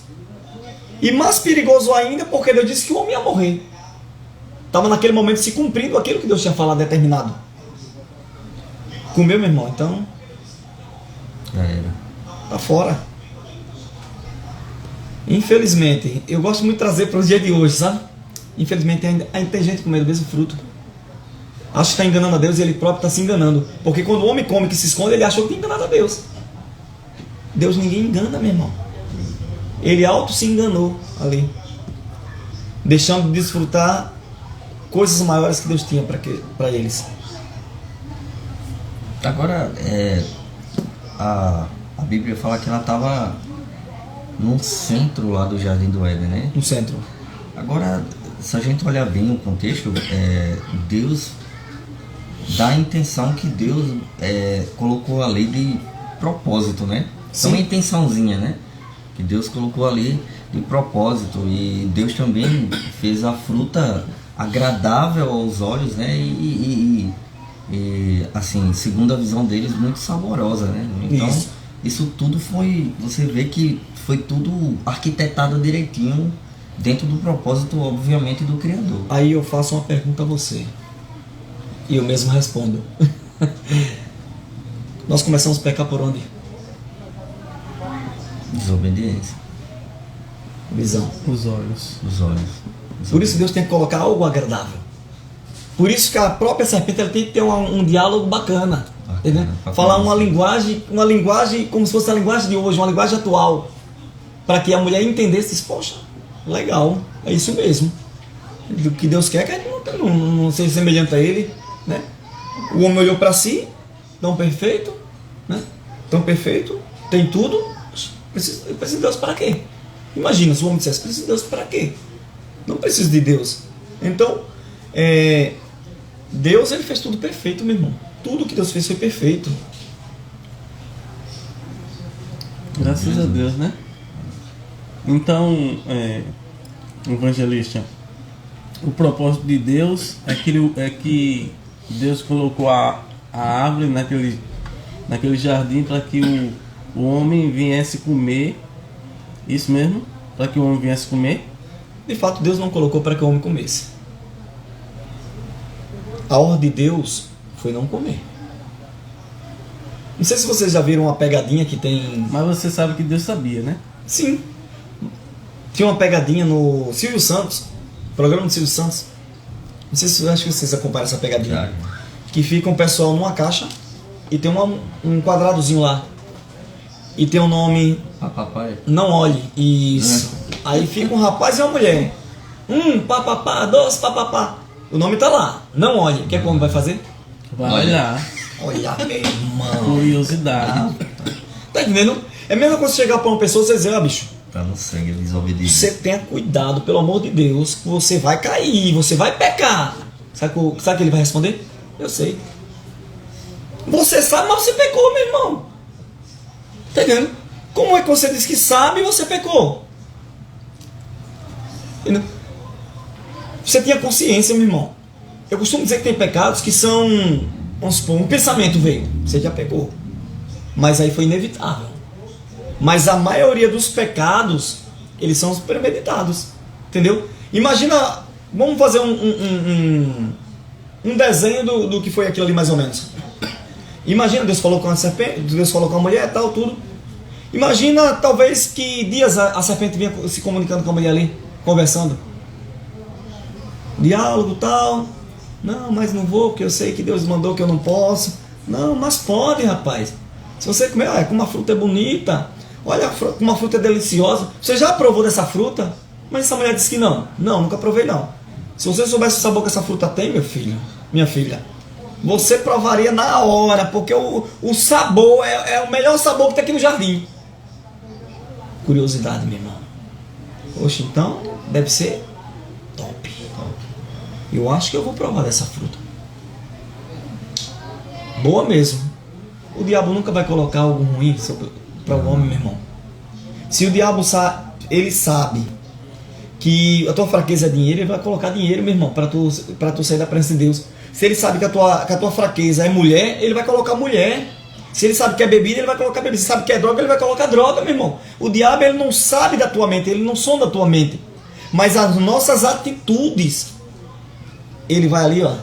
E mais perigoso ainda, porque Deus disse que o homem ia morrer. Estava naquele momento se cumprindo aquilo que Deus tinha falado, determinado. Comeu, meu irmão, então Já era. tá fora. Infelizmente, eu gosto muito de trazer para os dias de hoje, sabe? Infelizmente ainda tem gente comendo o mesmo fruto. Acha que está enganando a Deus e ele próprio está se enganando. Porque quando o homem come que se esconde, ele achou que tem enganado a Deus. Deus ninguém engana, meu irmão. Ele auto se enganou ali, deixando de desfrutar coisas maiores que Deus tinha para eles. Agora, a Bíblia fala que ela estava no centro lá do Jardim do Éden, né? No centro. Agora, se a gente olhar bem o contexto, Deus dá a intenção que Deus colocou a lei de propósito, né? Então, uma intençãozinha, né? Que Deus colocou ali de propósito, e Deus também fez a fruta agradável aos olhos, né? E assim, segundo a visão deles, muito saborosa, né? Então, isso tudo você vê que foi tudo arquitetado direitinho dentro do propósito, obviamente, do Criador. Aí eu faço uma pergunta a você, e eu mesmo respondo. Nós começamos a pecar por onde? Desobediência. Visão. Os olhos. Os olhos. Por isso Deus tem que colocar algo agradável. Por isso que a própria serpente ela tem que ter um diálogo bacana. Entendeu? Falar uma linguagem como se fosse a linguagem de hoje, uma linguagem atual. Para que a mulher entendesse, poxa, legal, é isso mesmo. Do que Deus quer, que a gente não seja semelhante a Ele. Né? O homem olhou para si, tão perfeito, né? Tão perfeito, tem tudo. Precisa de Deus para quê? Imagina se o homem dissesse, precisa de Deus para quê? Não precisa de Deus. Então, Deus ele fez tudo perfeito, meu irmão. Tudo que Deus fez foi perfeito. Graças a Deus, né? Então, evangelista, o propósito de Deus é que Deus colocou a árvore naquele jardim para que o homem viesse comer. Isso mesmo? Para que o homem viesse comer? De fato, Deus não colocou para que o homem comesse. A ordem de Deus foi não comer. Não sei se vocês já viram uma pegadinha que tem... Mas você sabe que Deus sabia, né? Sim. Tinha uma pegadinha no Silvio Santos, programa do Silvio Santos. Não sei se acho que vocês acompanham essa pegadinha. Que fica um pessoal numa caixa e tem um quadradozinho lá. E tem o nome... Papai. Não olhe. Isso. Aí fica um rapaz e uma mulher. Papapá, doce, papapá. O nome tá lá. Não olhe. O que é que o homem vai fazer? Vai olhar. Olha, meu irmão. Curiosidade. Tá entendendo? É a mesma coisa chegar pra uma pessoa e você dizer, bicho, Tá no sangue, desobediente. você tenha cuidado, pelo amor de Deus, que você vai cair, você vai pecar. Sabe o que ele vai responder? Eu sei. Você sabe, mas você pecou, meu irmão. Tá entendendo? Como é que você diz que sabe e você pecou? Entendeu? Você tinha consciência, meu irmão. Eu costumo dizer que tem pecados que são, vamos supor, um pensamento veio, você já pecou. Mas aí foi inevitável. Mas a maioria dos pecados, eles são premeditados. Entendeu? Imagina, vamos fazer um desenho do que foi aquilo ali mais ou menos. Imagina, Deus falou com a serpente, Deus falou com a mulher, tal, tudo. Imagina, talvez, que dias a serpente vinha se comunicando com a mulher ali. conversando. Diálogo tal. Não, mas não vou, porque eu sei que Deus mandou que eu não posso. Não, mas pode, rapaz. Se você comer, olha, como a fruta é bonita. Olha, como uma fruta é deliciosa. Você já provou dessa fruta? Mas essa mulher disse que não. Não, nunca provei não. Se você soubesse o sabor que essa fruta tem, meu filho, minha filha, você provaria na hora, porque o sabor é o melhor sabor que tem aqui no jardim. Curiosidade, meu irmão. Oxe, então deve ser top. Eu acho que eu vou provar dessa fruta. Boa mesmo. O diabo nunca vai colocar algo ruim para o homem, meu irmão. Se o diabo ele sabe que a tua fraqueza é dinheiro, ele vai colocar dinheiro, meu irmão, para tu sair da presença de Deus. Se ele sabe que a tua fraqueza é mulher, ele vai colocar mulher. Se ele sabe que é bebida, ele vai colocar bebida. Se sabe que é droga, ele vai colocar droga, meu irmão. O diabo, ele não sabe da tua mente, ele não sonda a tua mente. Mas as nossas atitudes, ele vai ali, ó,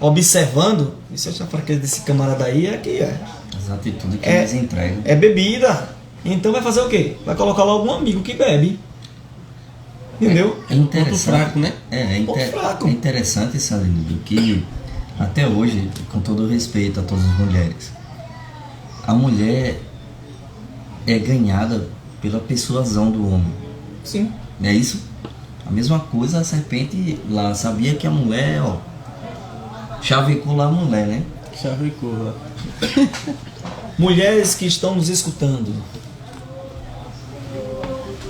observando. E se a fraqueza desse camarada aí é que é. As atitudes que eles entregam. É bebida. Então vai fazer o quê? Vai colocar lá algum amigo que bebe. Entendeu? É interessante, ponto fraco, né? Fraco. É interessante, Sandro, que até hoje, com todo respeito a todas as mulheres, a mulher é ganhada pela persuasão do homem. Sim. Não é isso? A mesma coisa a serpente lá, sabia que a mulher, ó, chavecou lá a mulher, né? Chavecou lá. Mulheres que estão nos escutando,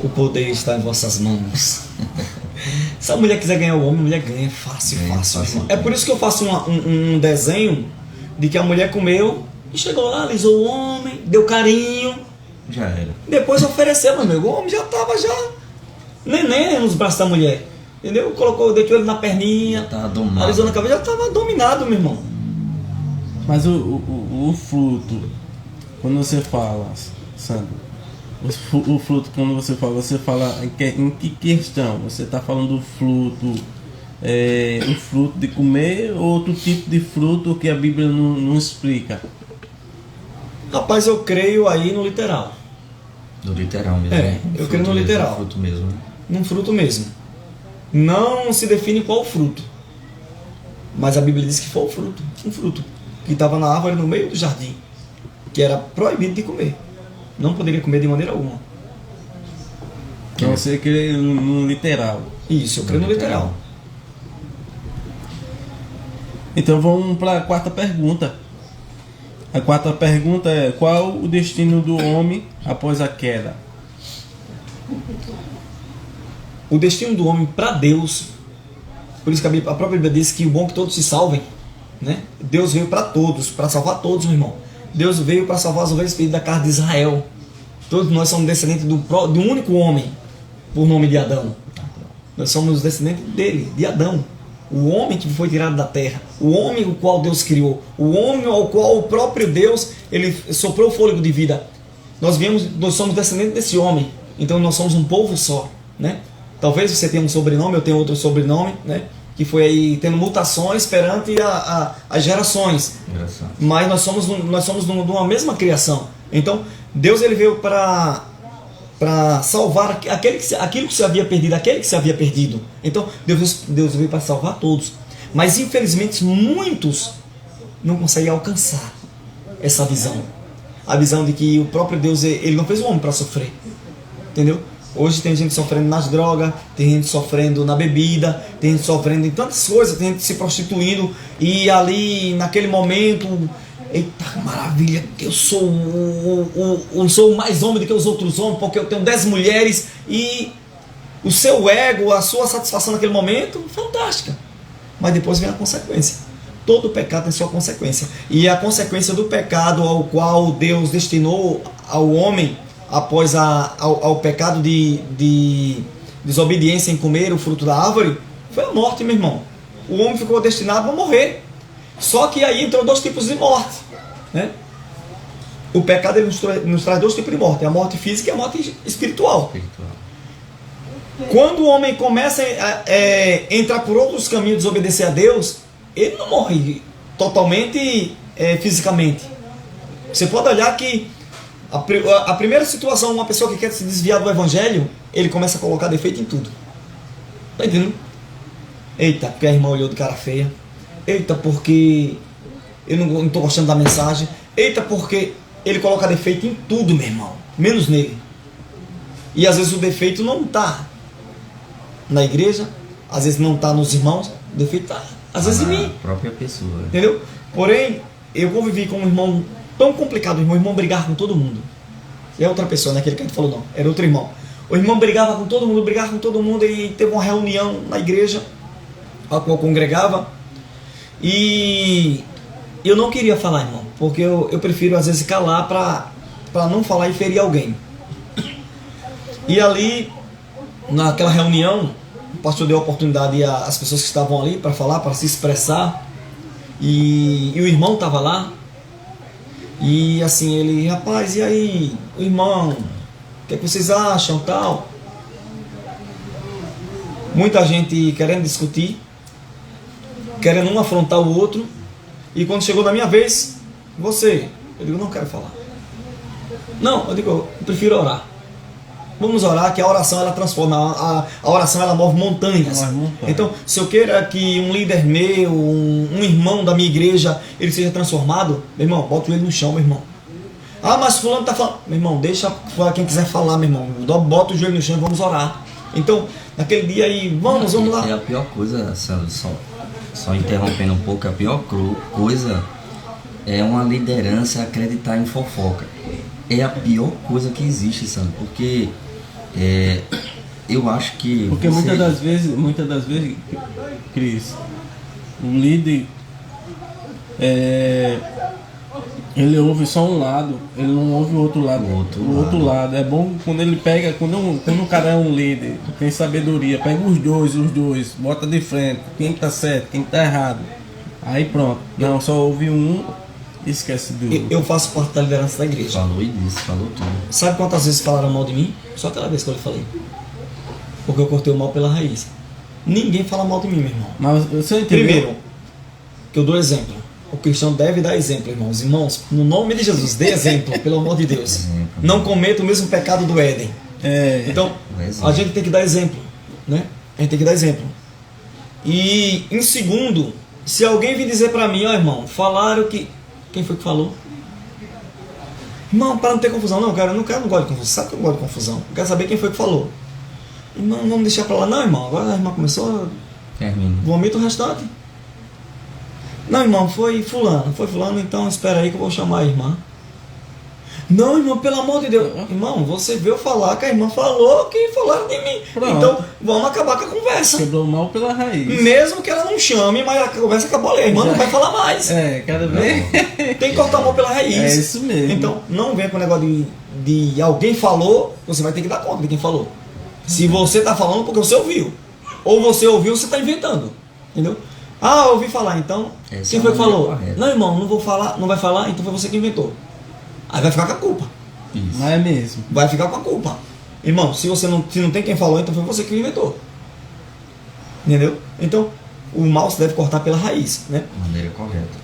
o poder está em vossas mãos. Se a mulher quiser ganhar o homem, a mulher ganha fácil. É por isso que eu faço um desenho de que a mulher comeu e chegou lá, alisou o homem, deu carinho. Já era. Depois ofereceu, meu amigo. O homem já estava neném nos braços da mulher. Entendeu? Deitou ele na perninha, alisou na cabeça, já estava dominado, meu irmão. Mas o fruto, quando você fala, Sandro, o fruto, quando você fala em que questão? Você está falando do fruto, o fruto de comer ou outro tipo de fruto que a Bíblia não explica? Rapaz, eu creio aí no literal. No literal mesmo. Eu creio no literal. No fruto mesmo. Num fruto mesmo. Não se define qual fruto. Mas a Bíblia diz que foi um fruto que estava na árvore no meio do jardim, que era proibido de comer. Não poderia comer de maneira alguma. Então você crê no literal. Isso, eu creio no literal. Então vamos para a quarta pergunta. A quarta pergunta é: qual o destino do homem após a queda? O destino do homem para Deus, por isso que a própria Bíblia diz que o bom é que todos se salvem, né? Deus veio para todos, para salvar todos, meu irmão. Deus veio para salvar as ovelhas da casa de Israel. Todos nós somos descendentes de um único homem, por nome de Adão. Nós somos descendentes dele, de Adão. O homem que foi tirado da terra, o homem o qual Deus criou, o homem ao qual o próprio Deus ele soprou o fôlego de vida. Nós somos descendentes desse homem, então nós somos um povo só, né? Talvez você tenha um sobrenome, eu tenho outro sobrenome, né? Que foi aí tendo mutações perante as gerações. Mas nós somos de uma mesma criação. Então Deus ele veio para salvar aquilo que se havia perdido, aquele que se havia perdido. Então Deus veio para salvar todos. Mas infelizmente muitos não conseguem alcançar essa visão. A visão de que o próprio Deus ele não fez o homem para sofrer. Entendeu? Hoje tem gente sofrendo nas drogas, tem gente sofrendo na bebida, tem gente sofrendo em tantas coisas, tem gente se prostituindo e ali naquele momento, eita maravilha, que eu sou mais homem do que os outros homens, porque eu tenho 10 mulheres e o seu ego, a sua satisfação naquele momento, fantástica. Mas depois vem a consequência. Todo pecado tem sua consequência. E a consequência do pecado ao qual Deus destinou ao homem após ao pecado de desobediência em comer o fruto da árvore, foi a morte, meu irmão. O homem ficou destinado a morrer. Só que aí entrou dois tipos de morte, né? O pecado ele nos traz dois tipos de morte: a morte física e a morte espiritual. Quando o homem começa a entrar por outros caminhos, desobedecer a Deus, ele não morre totalmente fisicamente. Você pode olhar que a primeira situação, uma pessoa que quer se desviar do evangelho, ele começa a colocar defeito em tudo. Tá entendendo? Eita, porque a irmã olhou de cara feia. Eita, porque eu não tô gostando da mensagem. Eita, porque ele coloca defeito em tudo, meu irmão, menos nele. E às vezes o defeito não tá na igreja, às vezes não tá nos irmãos, o defeito tá às vezes em mim. A própria pessoa. Entendeu? Porém, eu convivi com um irmão tão complicado, o irmão brigar com todo mundo. E é outra pessoa, não é aquele que a gente falou não, era outro irmão. O irmão brigava com todo mundo, e teve uma reunião na igreja a qual eu congregava. E eu não queria falar, irmão, porque eu prefiro às vezes calar para não falar e ferir alguém. E ali, naquela reunião, o pastor deu a oportunidade às pessoas que estavam ali para falar, para se expressar. E o irmão estava lá. E assim, ele, rapaz, e aí, irmão, o que é que vocês acham, tal? Muita gente querendo discutir, querendo um afrontar o outro. E quando chegou na minha vez, eu digo, não quero falar. Não, eu digo, eu prefiro orar. Vamos orar, que a oração ela transforma, a oração ela move montanhas. Então, se eu queira que um líder meu, um irmão da minha igreja, ele seja transformado, meu irmão, bota ele no chão, meu irmão. Ah, mas fulano está falando. Meu irmão, deixa quem quiser falar, meu irmão. Bota o joelho no chão e vamos orar. Então, naquele dia aí, vamos lá. É a pior coisa, só interrompendo um pouco, a pior coisa é uma liderança acreditar em fofoca. É a pior coisa que existe, Sandro, porque eu acho que... Porque muitas das vezes, Cris, o líder, ele ouve só um lado, ele não ouve o outro lado. O outro lado. É bom quando ele pega, quando o cara é um líder, tem sabedoria, pega os dois, bota de frente, quem tá certo, quem tá errado. Aí pronto. Não, só ouve um e esquece do outro. Eu faço parte da liderança da igreja. Falou isso, falou tudo. Sabe quantas vezes falaram mal de mim? Só aquela vez que eu lhe falei. Porque eu cortei o mal pela raiz. Ninguém fala mal de mim, meu irmão. Mas você entendeu? Primeiro, que eu dou exemplo. O cristão deve dar exemplo, irmãos. Irmãos, no nome de Jesus, dê exemplo, pelo amor de Deus. Não cometa o mesmo pecado do Éden. Então, a gente tem que dar exemplo, né? A gente tem que dar exemplo. E, em segundo, se alguém vir dizer pra mim, ó irmão, falaram que... Quem foi que falou? Irmão, para não ter confusão. Não, cara, eu não gosto de confusão. Sabe que eu não gosto de confusão. Eu quero saber quem foi que falou. Irmão, vamos deixar pra lá. Não, irmão, agora a irmã começou... Termina. Vomita o restante. Não, irmão, foi fulano, então espera aí que eu vou chamar a irmã. Não, irmão, pelo amor de Deus. Irmão, você veio falar que a irmã falou que falaram de mim. Pronto. Então, vamos acabar com a conversa. Quebrou mal pela raiz. Mesmo que ela não chame, mas a conversa acabou ali. A irmã não vai falar mais. Cada vez. Tem que cortar a mão pela raiz. É isso mesmo. Então, não venha com o negócio de alguém falou, você vai ter que dar conta de quem falou. Se você está falando, porque você ouviu. Ou você ouviu, você está inventando. Entendeu? Ah, eu ouvi falar, então. Quem foi que falou? Correta. Não, irmão, não vou falar, não vai falar, então foi você que inventou. Aí vai ficar com a culpa. Isso. Não é mesmo. Vai ficar com a culpa. Irmão, se não tem quem falou, então foi você que inventou. Entendeu? Então, o mal se deve cortar pela raiz, né? De maneira correta.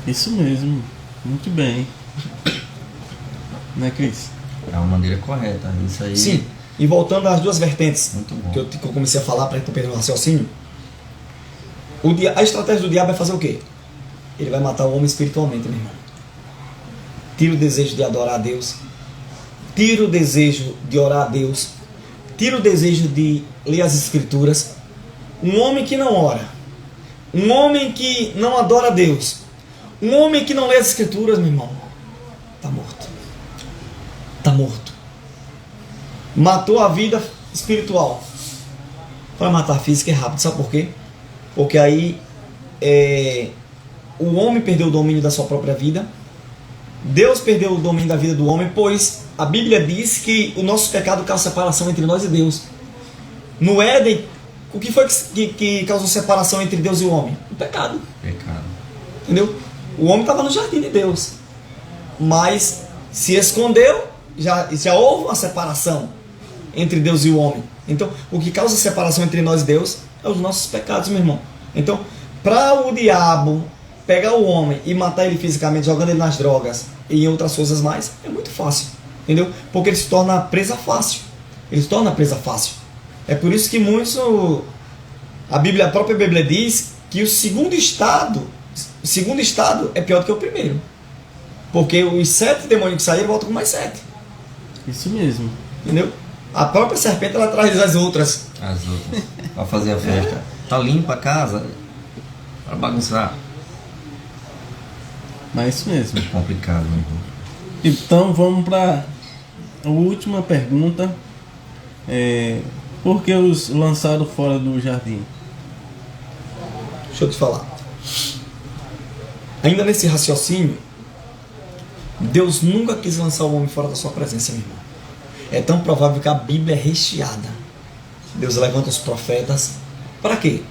Isso mesmo. Muito bem. Né, Cris? É uma maneira correta. Isso aí. Sim. E voltando às duas vertentes que eu comecei a falar para não perder o raciocínio. A estratégia do diabo é fazer o quê? Ele vai matar o homem espiritualmente, meu irmão. Tira o desejo de adorar a Deus. Tira o desejo de orar a Deus. Tira o desejo de ler as escrituras. Um homem que não ora. Um homem que não adora a Deus. Um homem que não lê as escrituras, meu irmão, está morto. Está morto. Matou a vida espiritual. Para matar a física é rápido, sabe por quê? Porque aí o homem perdeu o domínio da sua própria vida. Deus perdeu o domínio da vida do homem, pois a Bíblia diz que o nosso pecado causa separação entre nós e Deus. No Éden, o que foi que causou separação entre Deus e o homem? O pecado. Entendeu? O homem estava no jardim de Deus, mas se escondeu, já houve uma separação entre Deus e o homem. Então, o que causa separação entre nós e Deus é os nossos pecados, meu irmão. Então, para o diabo pegar o homem e matar ele fisicamente, jogando ele nas drogas e em outras coisas mais, é muito fácil, entendeu? Porque ele se torna presa fácil. Ele se torna presa fácil. É por isso que muitos, a própria Bíblia diz que o segundo estado é pior do que o primeiro. Porque os 7 demônios que saíram voltam com mais 7. Isso mesmo. Entendeu? A própria serpente, ela traz as outras. Pra fazer a festa. Tá limpa a casa. Pra bagunçar. Mas isso mesmo. É complicado, meu irmão. Então vamos para a última pergunta. Por que os lançaram fora do jardim? Deixa eu te falar. Ainda nesse raciocínio, Deus nunca quis lançar o homem fora da sua presença, meu irmão. É tão provável que a Bíblia é recheada. Deus levanta os profetas. Para quê?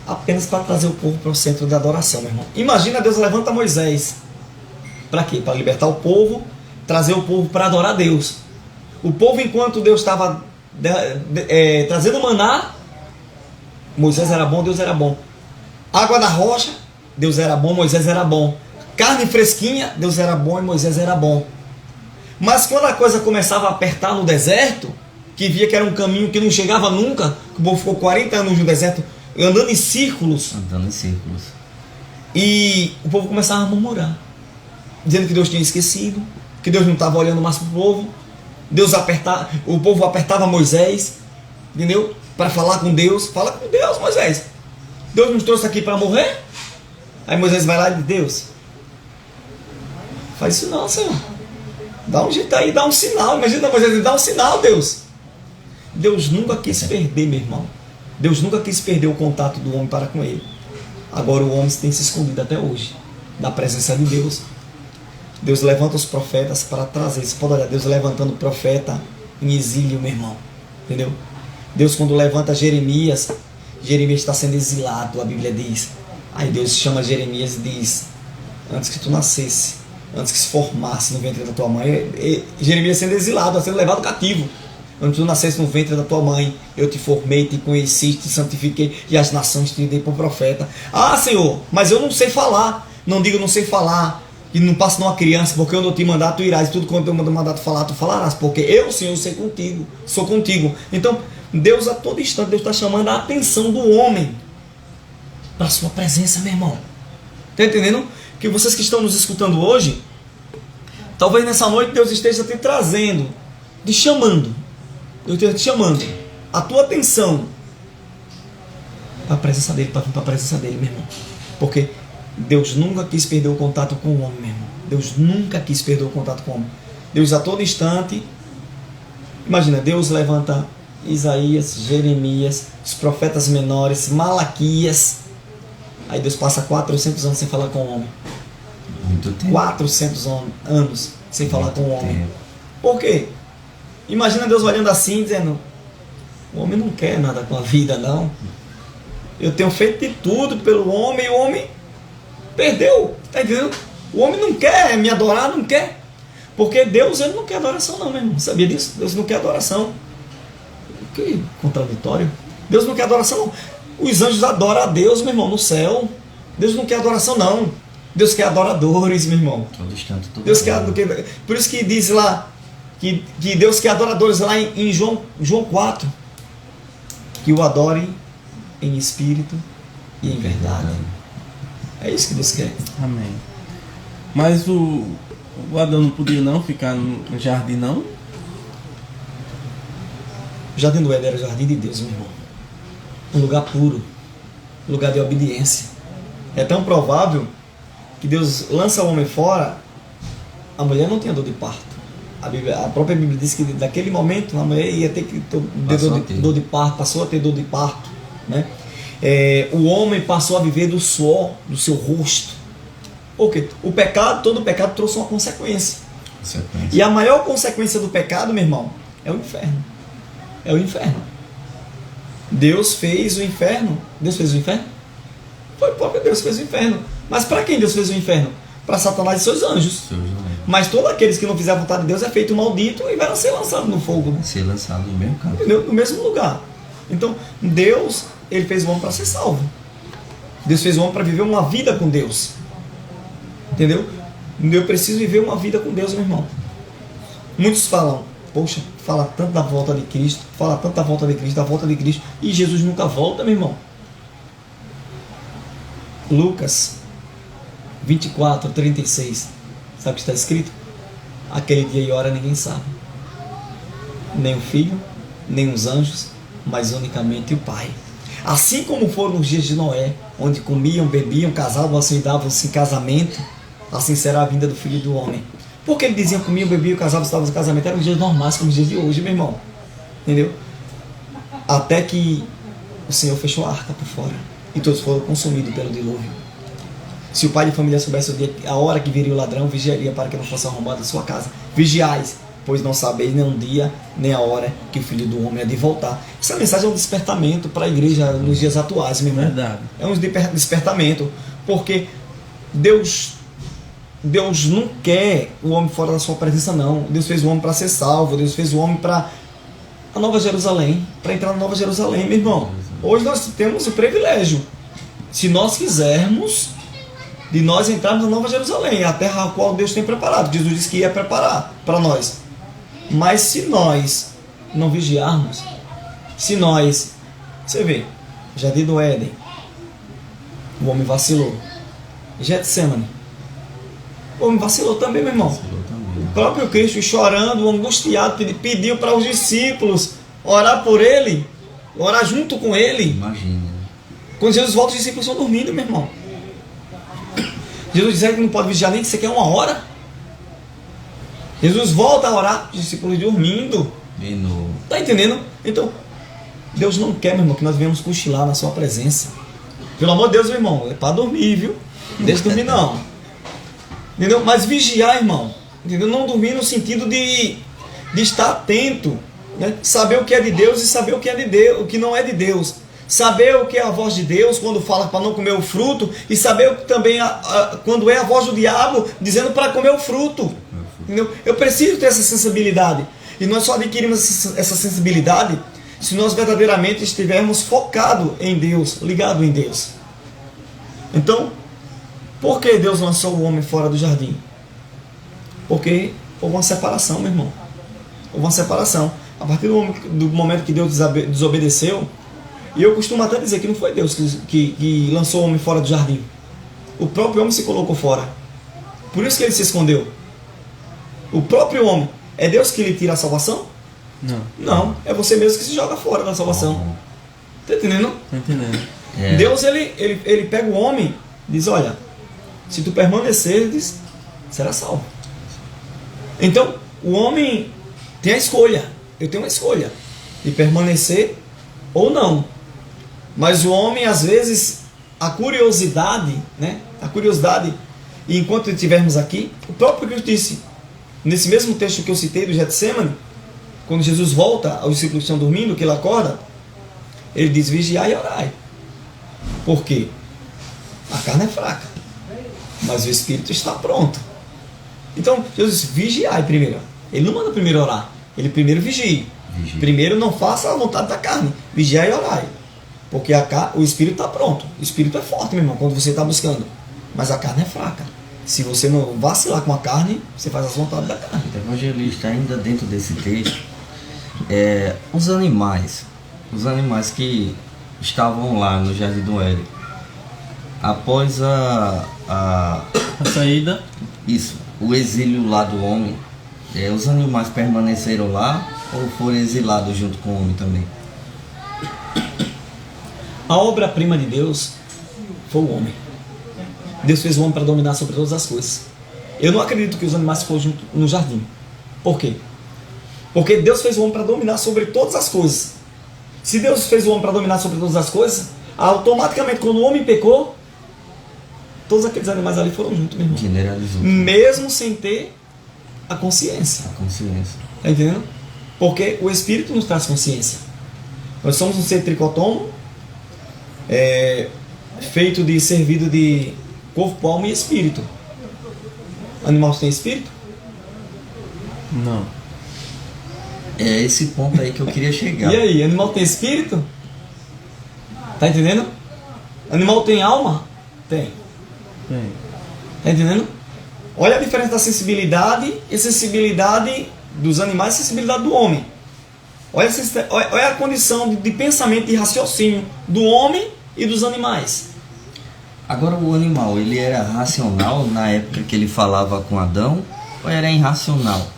Apenas para trazer o povo para o centro da adoração, meu irmão. Imagina, Deus levanta Moisés. Para quê? Para libertar o povo, trazer o povo para adorar Deus. O povo, enquanto Deus estava trazendo maná, Moisés era bom, Deus era bom. Água da rocha, Deus era bom, Moisés era bom. Carne fresquinha, Deus era bom e Moisés era bom. Mas quando a coisa começava a apertar no deserto, que via que era um caminho que não chegava nunca, o povo ficou 40 anos no deserto, andando em círculos. E o povo começava a murmurar, dizendo que Deus tinha esquecido, que Deus não estava olhando mais para o povo. O povo apertava Moisés, entendeu? Para falar com Deus. Fala com Deus, Moisés. Deus nos trouxe aqui para morrer? Aí Moisés vai lá e diz: Deus, faz isso não, Senhor. Dá um jeito aí, dá um sinal. Imagina Moisés, dá um sinal, Deus. Deus nunca quis perder, meu irmão. Deus nunca quis perder o contato do homem para com ele. Agora o homem tem se escondido até hoje da presença de Deus. Deus levanta os profetas para trazer. Você pode olhar Deus levantando o profeta em exílio, meu irmão. Entendeu? Deus, quando levanta Jeremias, Jeremias está sendo exilado, a Bíblia diz. Aí Deus chama Jeremias e diz: antes que tu nascesse, antes que se formasse no ventre da tua mãe, Jeremias sendo exilado, sendo levado cativo. Antes que tu nascesse no ventre da tua mãe, eu te formei, te conheci, te santifiquei, e as nações te dei por profeta. Ah, Senhor, mas eu não sei falar. Não diga não sei falar, e não passa numa criança, porque eu não te mandar, tu irás, e tudo quanto eu mandar tu falar, tu falarás, porque eu, Senhor, sou contigo. Então, Deus a todo instante, Deus está chamando a atenção do homem para a sua presença, meu irmão. Está entendendo? Que vocês que estão nos escutando hoje, talvez nessa noite Deus esteja te trazendo, te chamando, Deus esteja te chamando a tua atenção para a presença dele, para vir para a presença dele, meu irmão. Porque Deus nunca quis perder o contato com o homem, meu irmão. Deus nunca quis perder o contato com o homem. Deus a todo instante, imagina, Deus levanta Isaías, Jeremias, os profetas menores, Malaquias. Aí Deus passa 400 anos sem falar com o homem. Muito tempo. 400 anos sem falar com o homem. Tempo. Por quê? Imagina Deus olhando assim, dizendo: o homem não quer nada com a vida, não. Eu tenho feito de tudo pelo homem, e o homem perdeu. Está entendendo? O homem não quer me adorar, não quer. Porque Deus, ele não quer adoração, não, meu irmão. Sabia disso? Deus não quer adoração. Que contraditório. Deus não quer adoração, não. Os anjos adoram a Deus, meu irmão, no céu. Deus não quer adoração, não. Deus quer adoradores, meu irmão. Todo instante, todo Deus quer. Por isso que diz lá que Deus quer adoradores lá em João 4. Que o adorem em espírito e em verdade. É isso que Deus quer. Amém. Mas o Adão não podia não ficar no jardim, não? O jardim do Éden era o jardim de Deus, meu irmão. Um lugar puro, um lugar de obediência. É tão provável que Deus lança o homem fora, a mulher não tinha dor de parto. A própria Bíblia diz que naquele momento a mulher ia ter que ter dor de parto, passou a ter dor de parto, né? O homem passou a viver do suor do seu rosto. Porque o pecado, todo pecado trouxe uma consequência. E a maior consequência do pecado, meu irmão, é o inferno. É o inferno. Deus fez o inferno. Deus fez o inferno? Foi o próprio Deus que fez o inferno. Mas para quem Deus fez o inferno? Para Satanás e seus anjos. Mas todos aqueles que não fizerem a vontade de Deus é feito maldito e vai ser lançado no fogo. Ser lançado no mesmo campo. No mesmo lugar. Então, Deus, ele fez o homem para ser salvo. Deus fez o homem para viver uma vida com Deus. Entendeu? Eu preciso viver uma vida com Deus, meu irmão. Muitos falam, poxa, fala tanto da volta de Cristo, fala tanto da volta de Cristo, e Jesus nunca volta, meu irmão. Lucas 24, 36. Sabe o que está escrito? Aquele dia e hora ninguém sabe. Nem o Filho, nem os anjos, mas unicamente o Pai. Assim como foram nos dias de Noé, onde comiam, bebiam, casavam-se e davam-se em casamento, assim será a vinda do Filho do Homem. Porque ele dizia comiam, bebiam, casavam-se, davam-se em casamento, eram os dias normais como os dias de hoje, meu irmão. Entendeu? Até que o Senhor fechou a arca por fora e todos foram consumidos pelo dilúvio. Se o pai de família soubesse o dia, a hora que viria o ladrão, vigiaria para que não fosse arrombada a sua casa. Vigiais, pois não sabeis nem o dia, nem a hora que o Filho do Homem é de voltar. Essa mensagem é um despertamento para a igreja nos dias atuais, meu irmão. Verdade. É um despertamento, porque Deus não quer o homem fora da sua presença, não. Deus fez o homem para ser salvo, Deus fez o homem para a Nova Jerusalém, para entrar na Nova Jerusalém, meu irmão. Hoje nós temos o privilégio, se nós quisermos, de nós entrarmos na Nova Jerusalém, a terra a qual Deus tem preparado. Jesus disse que ia preparar para nós. Mas se nós não vigiarmos, se nós... Você vê, Jardim do Éden, o homem vacilou. Getsemane, o homem vacilou também, meu irmão. O próprio Cristo chorando, angustiado, pediu para os discípulos orar por ele, orar junto com ele. Imagina. Quando Jesus volta, os discípulos estão dormindo, meu irmão. Jesus dizendo que não pode vigiar nem que você quer 1 hora. Jesus volta a orar, os discípulos dormindo. De novo. Tá entendendo? Então, Deus não quer, meu irmão, que nós venhamos cochilar na sua presença. Pelo amor de Deus, meu irmão, é para dormir, viu? Não deixa dormir, não. Entendeu? Mas vigiar, irmão. Entendeu? Não dormir no sentido de estar atento, né? Saber o que é de Deus e saber o que é de Deus, o que não é de Deus. Saber o que é a voz de Deus quando fala para não comer o fruto, e saber também quando é a voz do diabo dizendo para comer o fruto. Entendeu? Eu preciso ter essa sensibilidade. E nós só adquirimos essa sensibilidade se nós verdadeiramente estivermos focados em Deus, ligados em Deus. Então, por que Deus lançou o homem fora do jardim? Porque houve uma separação, meu irmão. Houve uma separação. A partir do momento que Deus desobedeceu, e eu costumo até dizer que não foi Deus que lançou o homem fora do jardim. O próprio homem se colocou fora. Por isso que ele se escondeu. O próprio homem. É Deus que lhe tira a salvação? Não. Não. É você mesmo que se joga fora da salvação. Tá entendendo? Tô entendendo. É. Deus, ele pega o homem e diz, olha, se tu permaneceres, será salvo. Então, o homem tem a escolha. Eu tenho uma escolha de permanecer ou não. Mas o homem, às vezes, a curiosidade, né? A curiosidade, e enquanto estivermos aqui, o próprio Cristo disse, nesse mesmo texto que eu citei do Getsemane, quando Jesus volta aos discípulos que estão dormindo, que ele acorda, ele diz, vigiai e orai. Por quê? A carne é fraca, mas o Espírito está pronto. Então, Jesus disse, vigiai primeiro. Ele não manda primeiro orar, ele primeiro vigie. Primeiro não faça a vontade da carne, vigiai e orai. Porque o Espírito está pronto. O Espírito é forte, meu irmão, quando você está buscando. Mas a carne é fraca. Se você não vacilar com a carne, você faz as vontades da carne. Evangelista, ainda dentro desse texto, os animais que estavam lá no Jardim do Éden, após A saída. o exílio lá do homem, os animais permaneceram lá ou foram exilados junto com o homem também? A obra-prima de Deus foi o homem. Deus fez o homem para dominar sobre todas as coisas. Eu não acredito que os animais foram junto no jardim. Por quê? Porque Deus fez o homem para dominar sobre todas as coisas. Se Deus fez o homem para dominar sobre todas as coisas, automaticamente quando o homem pecou, todos aqueles animais ali foram juntos, meu irmão. Generalizou. Mesmo sem ter a consciência. A consciência. Tá entendendo? Porque o Espírito nos traz consciência. Nós somos um ser tricotômo, feito de servido de corpo, alma e espírito. Animais têm espírito? Não. É esse ponto aí que eu queria chegar. E aí, animal tem espírito? Tá entendendo? Animal tem alma? Tem. Bem. Tá entendendo? Olha a diferença da sensibilidade e sensibilidade dos animais e a sensibilidade do homem. Olha a condição de pensamento e raciocínio do homem e dos animais. Agora, o animal, ele era racional na época que ele falava com Adão, ou era irracional?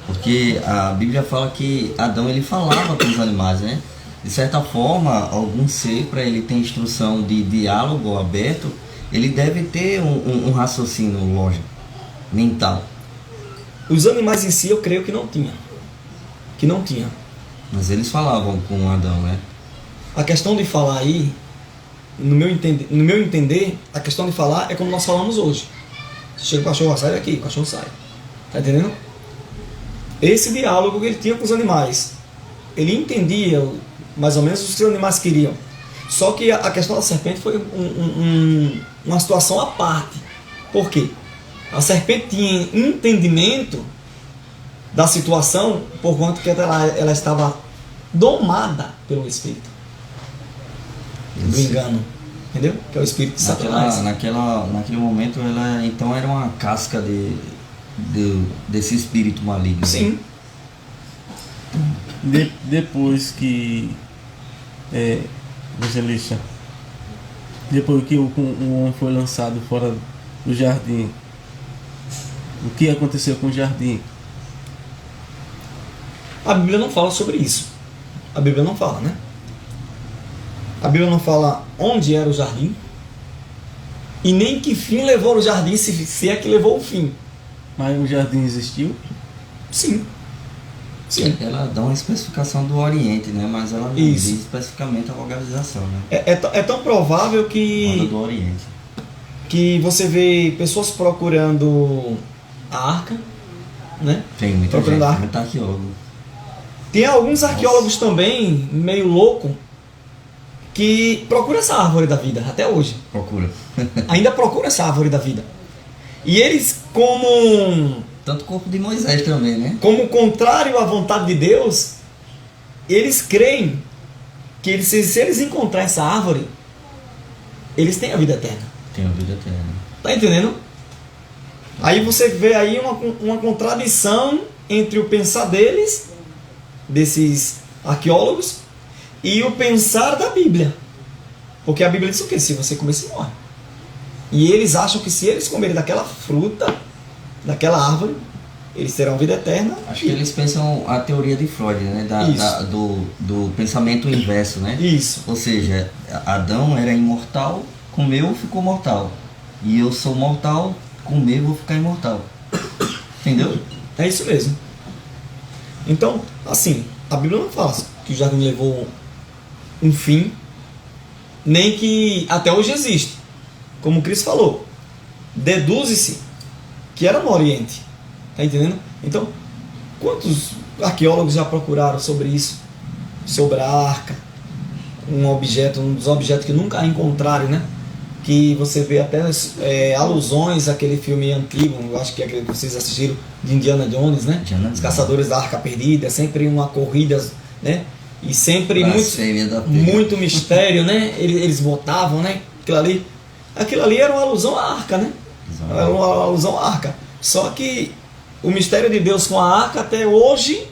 Porque a Bíblia fala que Adão, ele falava com os animais, né? De certa forma, algum ser, para ele ter instrução de diálogo aberto, ele deve ter um raciocínio lógico, mental. Os animais em si, eu creio que não tinha. Que não tinha. Mas eles falavam com Adão, né? A questão de falar aí, no meu entender, a questão de falar é como nós falamos hoje. Se chega o cachorro, sai daqui, o cachorro sai. Tá entendendo? Esse diálogo que ele tinha com os animais, ele entendia mais ou menos o que os animais queriam. Só que a questão da serpente foi uma situação à parte. Por quê? A serpente tinha entendimento da situação por conta que ela estava domada pelo espírito do engano, entendeu? Que é o espírito de Satanás. Naquele momento ela então era uma casca desse espírito maligno. Sim. Depois que evangelista, depois que o homem foi lançado fora do jardim, o que aconteceu com o jardim? A Bíblia não fala sobre isso. A Bíblia não fala, né? A Bíblia não fala onde era o jardim e nem que fim levou o jardim, se é que levou o fim. Mas o jardim existiu? Sim. Sim. Ela dá uma especificação do Oriente, né? Mas ela não diz especificamente a localização, né? É tão provável do Oriente. que você vê pessoas procurando a arca, né? Tem muita procurando gente, a arca. muito arqueólogo. Tem alguns arqueólogos também, meio louco, que procuram essa árvore da vida, até hoje. Procura. Ainda procuram essa árvore da vida. E eles, como Tanto o corpo de Moisés também, né? contrário à vontade de Deus, eles creem que se eles encontrarem essa árvore, eles têm a vida eterna. Tem a vida eterna. Tá entendendo? Aí você vê aí uma contradição entre o pensar deles, desses arqueólogos, e o pensar da Bíblia. Porque a Bíblia diz o quê? Se você comer, você morre. E eles acham que se eles comerem daquela fruta, daquela árvore, eles terão vida eterna. Acho que eles pensam a teoria de Freud, né? Do pensamento inverso, né? Isso. Ou seja, Adão era imortal, comeu, ficou mortal. E eu sou mortal, comer, vou ficar imortal. Entendeu? É isso mesmo. Então, assim, a Bíblia não fala que o jardim levou um fim, nem que até hoje existe. Como o Cristo falou, deduz-se que era no Oriente. Tá entendendo? Então, quantos arqueólogos já procuraram sobre isso? Sobre a arca, um dos objetos que nunca encontraram, né? Que você vê até alusões àquele filme antigo, eu acho que é aquele que vocês assistiram, de Indiana Jones, né? Os Caçadores da Arca Perdida, é sempre uma corrida, né? E sempre muito mistério, né? Eles botavam, né? Aquilo ali era uma alusão à arca, né? Exato. Era uma alusão à arca. Só que o mistério de Deus com a arca até hoje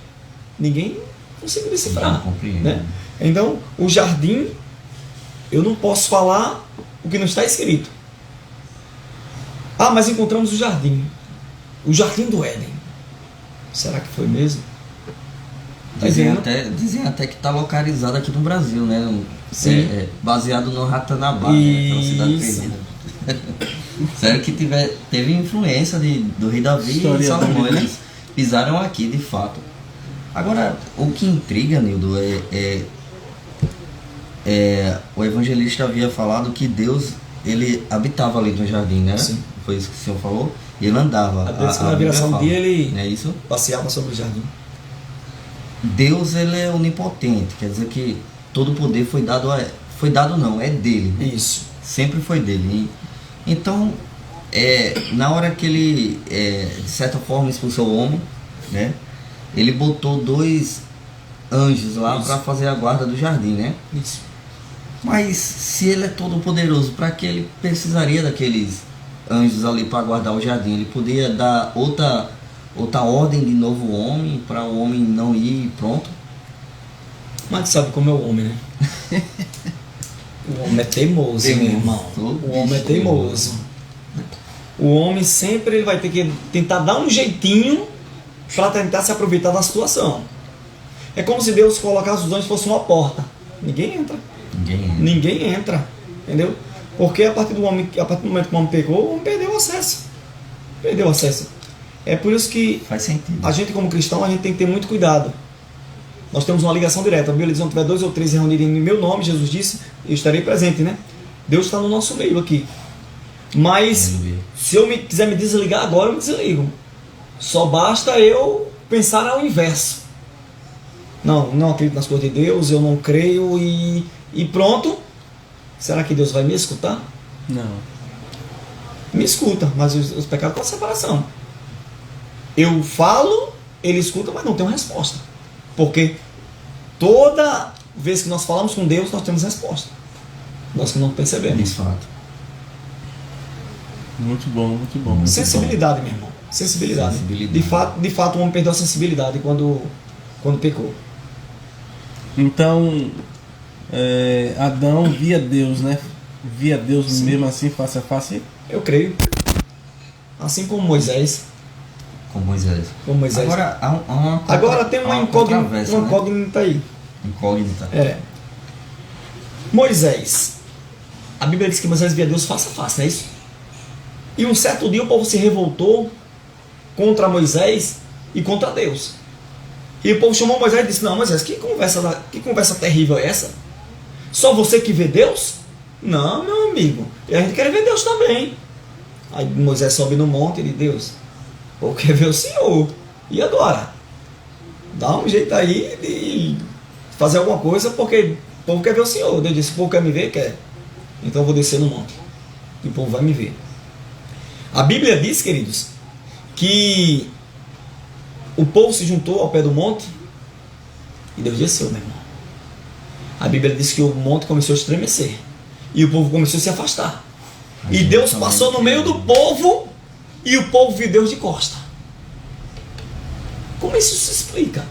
ninguém conseguiu decifrar, né? Então, o jardim, eu não posso falar o que não está escrito. Ah, mas encontramos o jardim do Éden. Será que foi mesmo? Dizem até que está localizado aqui no Brasil, né? Sim. Baseado no Ratanabá, né? Aquela cidade perdida. Sério que teve influência do rei Davi e Salomão. Eles pisaram aqui, de fato. Agora, o que intriga, Nildo, o evangelista havia falado que Deus, ele habitava ali no jardim, né? Sim. Foi isso que o senhor falou? E ele andava. Na viração do dia ele é isso? passeava sobre o jardim. Deus, ele é onipotente, quer dizer que todo o poder foi dado é dele, né? Isso. Sempre foi dele. Então, na hora que ele, de certa forma, expulsou o homem, né? Ele botou 2 anjos lá para fazer a guarda do jardim, né? Isso. Mas se ele é todo poderoso, para que ele precisaria daqueles anjos ali para guardar o jardim? Ele podia dar outra outra ordem de novo homem, para o homem não ir e pronto. Mas tu sabe como é o homem, né? O homem é teimoso, meu irmão. O homem é teimoso. O homem sempre ele vai ter que tentar dar um jeitinho para tentar se aproveitar da situação. É como se Deus colocasse os anjos fosse uma porta. Ninguém entra. Ninguém entra. Entendeu? Porque a partir do momento que o homem pegou, o homem perdeu o acesso. Perdeu o acesso. É por isso que faz sentido. A gente, como cristão, a gente tem que ter muito cuidado. Nós temos uma ligação direta. A Bíblia diz: onde tiver 2 ou 3 reunidos em meu nome, Jesus disse, eu estarei presente, né? Deus está no nosso meio aqui. Mas se eu quiser me desligar agora, eu me desligo. Só basta eu pensar ao inverso. Não acredito nas coisas de Deus, eu não creio e pronto. Será que Deus vai me escutar? Não. Me escuta, mas os pecados estão em separação. Eu falo, ele escuta, mas não tem uma resposta. Porque toda vez que nós falamos com Deus, nós temos resposta. Nós que não percebemos. De fato. Muito bom, muito bom. Muito sensibilidade, meu irmão. Sensibilidade. De fato, o homem perdeu a sensibilidade quando pecou. Então, Adão via Deus, né? Via Deus Sim. Mesmo assim, face a face? Eu creio. Assim como Moisés. Com Moisés. Agora tem uma incógnita aí. Incógnita. Moisés. A Bíblia diz que Moisés via Deus face a face, não é isso? E um certo dia o povo se revoltou contra Moisés e contra Deus. E o povo chamou Moisés e disse: não, Moisés, que conversa terrível é essa? Só você que vê Deus? Não, meu amigo. E a gente quer ver Deus também. Aí Moisés sobe no monte e diz: Deus, o povo quer ver o Senhor. E agora? Dá um jeito aí de fazer alguma coisa, porque o povo quer ver o Senhor. Deus disse: o povo quer me ver? Quer. Então eu vou descer no monte. E o povo vai me ver. A Bíblia diz, queridos, que o povo se juntou ao pé do monte e Deus desceu, meu irmão. A Bíblia diz que o monte começou a estremecer e o povo começou a se afastar. E Deus passou no meio do povo e o povo viu Deus de costa. Como isso se explica?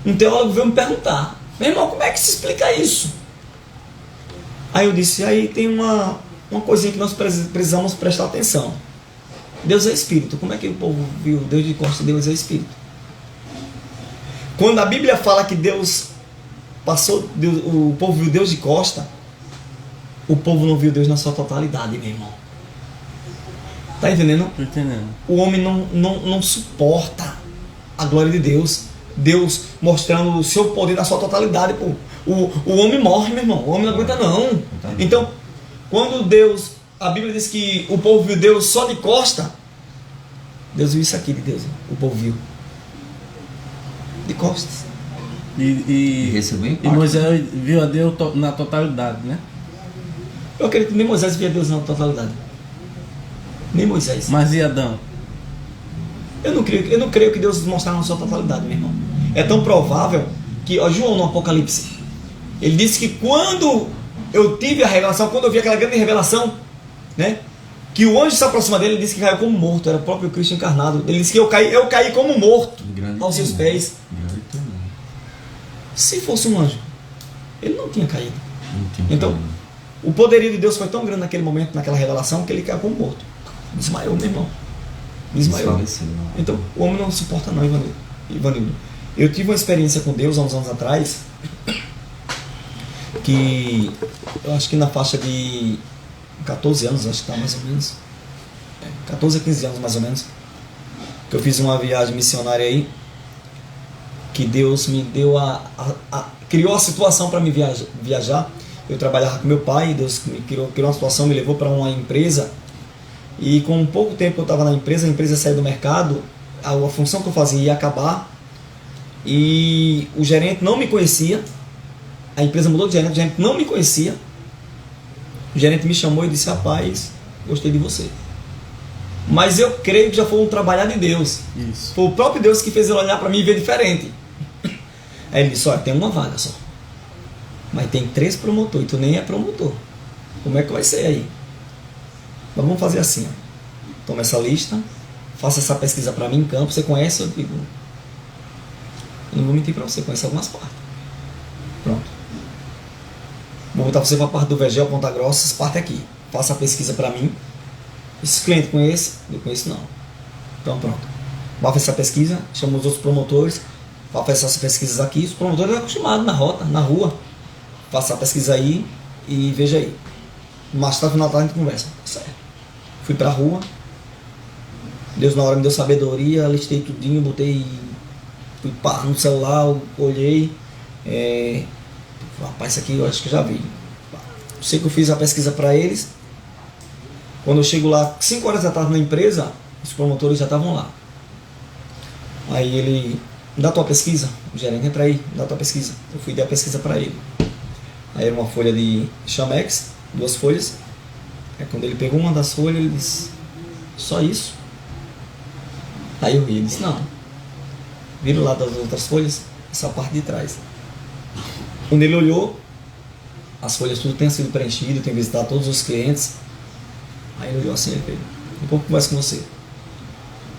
Um teólogo veio me perguntar: meu irmão, como é que se explica isso? Aí eu disse: aí tem uma coisinha que nós precisamos prestar atenção. Deus é Espírito. Como é que o povo viu Deus de costa? Deus é Espírito. Quando a Bíblia fala que Deus passou, o povo viu Deus de costa, o povo não viu Deus na sua totalidade, meu irmão. Tá entendendo? Tô entendendo. O homem não suporta a glória de Deus. Deus mostrando o seu poder na sua totalidade. Pô. O homem morre, meu irmão. O homem não aguenta não. Então, quando Deus... A Bíblia diz que o povo viu Deus só de costa. Deus viu isso aqui de Deus. O povo viu. De costas. E Moisés viu a Deus na totalidade, né? Eu acredito que nem Moisés via Deus na totalidade. Nem Moisés. Mas e Adão? Eu não creio que Deus mostrava na sua totalidade, meu irmão. É tão provável que, João no Apocalipse, ele disse que quando eu tive a revelação, quando eu vi aquela grande revelação, né, que o anjo se aproxima dele, ele disse que caiu como morto. Era o próprio Cristo encarnado. Ele disse que eu caí como morto aos seus pés. Se fosse um anjo, ele não tinha caído. Então, o poderio de Deus foi tão grande naquele momento, naquela revelação, que ele caiu como morto. Desmaiou, meu irmão. Desmaiou. Então, o homem não suporta não, Ivanildo. Eu tive uma experiência com Deus há uns anos atrás, que eu acho que na faixa de 14 anos, acho que está mais ou menos, 14 a 15 anos mais ou menos, que eu fiz uma viagem missionária aí, que Deus me deu criou a situação para me viajar. Eu trabalhava com meu pai, Deus me criou uma situação, me levou para uma empresa, e com pouco tempo eu estava na empresa, a empresa saiu do mercado, a função que eu fazia ia acabar, e o gerente não me conhecia. A empresa mudou de gerente, o gerente não me conhecia. O gerente me chamou e disse: rapaz, gostei de você. Mas eu creio que já foi um trabalhar de Deus. Isso. Foi o próprio Deus que fez ele olhar para mim e ver diferente. Aí ele disse: olha, tem uma vaga só, mas tem 3 promotores, tu nem é promotor. Como é que vai ser aí? Vamos fazer assim, ó. Toma essa lista, faça essa pesquisa para mim em campo. Você conhece? Eu digo, eu não vou mentir para você, conhece algumas partes. Pronto. Vou botar você para a parte do Vergel, Ponta Grossa, essa parte aqui. Faça a pesquisa para mim. Esse cliente conhece? Eu conheço não. Então pronto. Vai fazer essa pesquisa, chama os outros promotores, vai fazer essas pesquisas aqui. Os promotores estão acostumados na rota, na rua. Faça a pesquisa aí e veja aí. Mais tarde, no final da tarde, a gente conversa. Certo. Fui pra rua. Deus na hora me deu sabedoria, listei tudinho, botei. Fui no celular, olhei. Rapaz, isso aqui eu acho que eu já vi. Sei que eu fiz a pesquisa para eles. Quando eu chego lá, 5 horas da tarde na empresa, os promotores já estavam lá. Aí ele, dá tua pesquisa, o gerente, entra aí, dá tua pesquisa. Eu fui dar a pesquisa para ele. Aí era uma folha de Chamex, 2 folhas. Aí quando ele pegou uma das folhas, ele disse, só isso? Aí eu ri, ele disse, não. Vira lá das outras folhas, essa parte de trás. Quando ele olhou, as folhas tudo tem sido preenchido, tem visitado todos os clientes. Aí ele olhou assim, ele fez, um pouco conversa com você.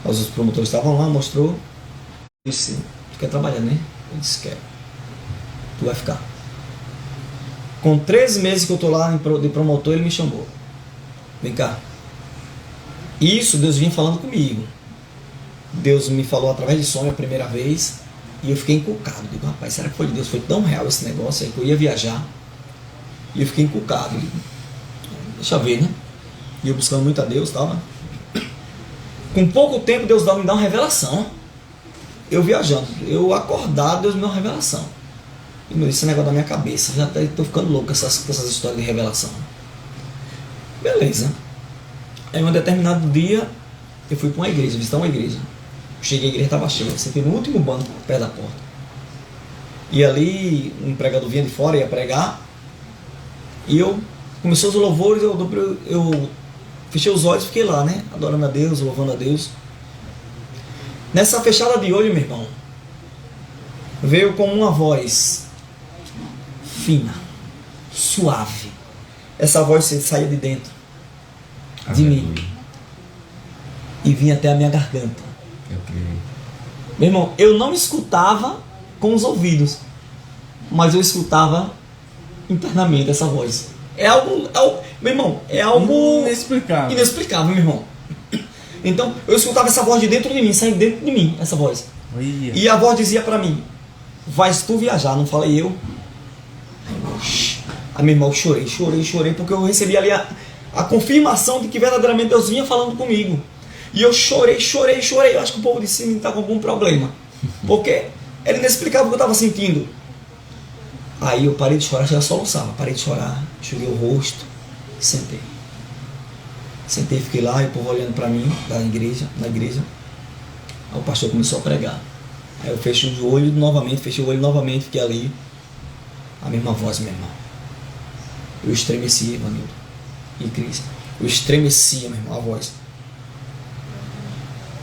Aí os promotores estavam lá, mostrou. Eu disse, tu quer trabalhar, né? Ele disse, quero. Tu vai ficar. Com 13 meses que eu tô lá de promotor, ele me chamou. Vem cá. Isso Deus vinha falando comigo. Deus me falou através de sonho a primeira vez. E eu fiquei encucado. Digo, rapaz, será que foi de Deus? Foi tão real esse negócio aí que eu ia viajar. E eu fiquei encucado. Digo, deixa eu ver, né? E eu buscando muito a Deus, tava. Com pouco tempo, Deus me dá uma revelação. Eu viajando. Eu acordado, Deus me dá uma revelação. E meu, esse negócio da minha cabeça. Já estou ficando louco com essas histórias de revelação. Beleza. Aí um determinado dia, eu fui para uma igreja, visitar uma igreja. Cheguei, a igreja estava cheia. Sentei no último banco, perto da porta. E ali, um pregador vinha de fora, ia pregar. E eu, começou os louvores, eu fechei os olhos e fiquei lá, né? Adorando a Deus, louvando a Deus. Nessa fechada de olho, meu irmão, veio como uma voz fina, suave. Essa voz saía de dentro de mim e vinha até a minha garganta. Meu irmão, eu não escutava com os ouvidos, mas eu escutava internamente essa voz. Meu irmão, é algo inexplicável, meu irmão. Então, eu escutava essa voz de dentro de mim, saindo dentro de mim, essa voz. E a voz dizia pra mim, vais tu viajar, não falei eu. Aí, meu irmão, eu chorei, porque eu recebi ali a confirmação de que verdadeiramente Deus vinha falando comigo. E eu chorei. Eu acho que o povo de cima está com algum problema. Porque era inexplicável o que eu estava sentindo. Aí eu parei de chorar, já soluçava. Parei de chorar, enxuguei o rosto, sentei. Sentei, fiquei lá, e o povo olhando para mim, na igreja. Aí o pastor começou a pregar. Aí eu fechei o olho novamente, fiquei ali. A mesma voz, meu irmão. Eu estremeci, Evanildo e Cris. Eu estremecia, meu irmão, a voz.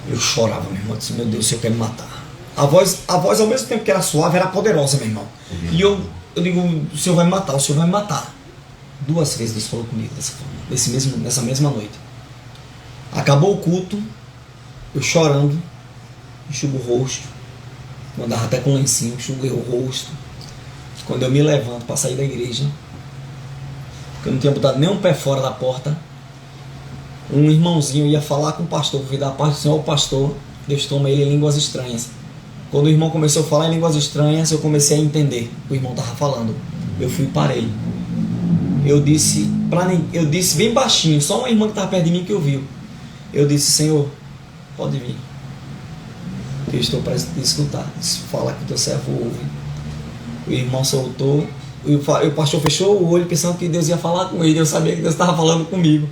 Eu chorava, meu irmão. Eu disse, meu Deus, o Senhor quer me matar. A voz, ao mesmo tempo que era suave, era poderosa, meu irmão. E eu digo, o Senhor vai me matar. 2 vezes Deus falou comigo dessa forma, nessa mesma noite. Acabou o culto, eu chorando, enxugo o rosto. Eu andava até com lencinho, enxuguei o rosto. Quando eu me levanto para sair da igreja, que eu não tinha botado nem um pé fora da porta, um irmãozinho ia falar com o pastor, fui dar a paz do Senhor ao pastor, Deus toma ele em línguas estranhas. Quando o irmão começou a falar em línguas estranhas, eu comecei a entender o que o irmão estava falando. Eu fui e parei. Eu disse bem baixinho, só uma irmã que estava perto de mim que ouviu. Eu disse, Senhor, pode vir. Eu estou prestes a te escutar. Disse, fala que teu servo ouve. O irmão soltou, o pastor fechou o olho pensando que Deus ia falar com ele. Eu sabia que Deus estava falando comigo.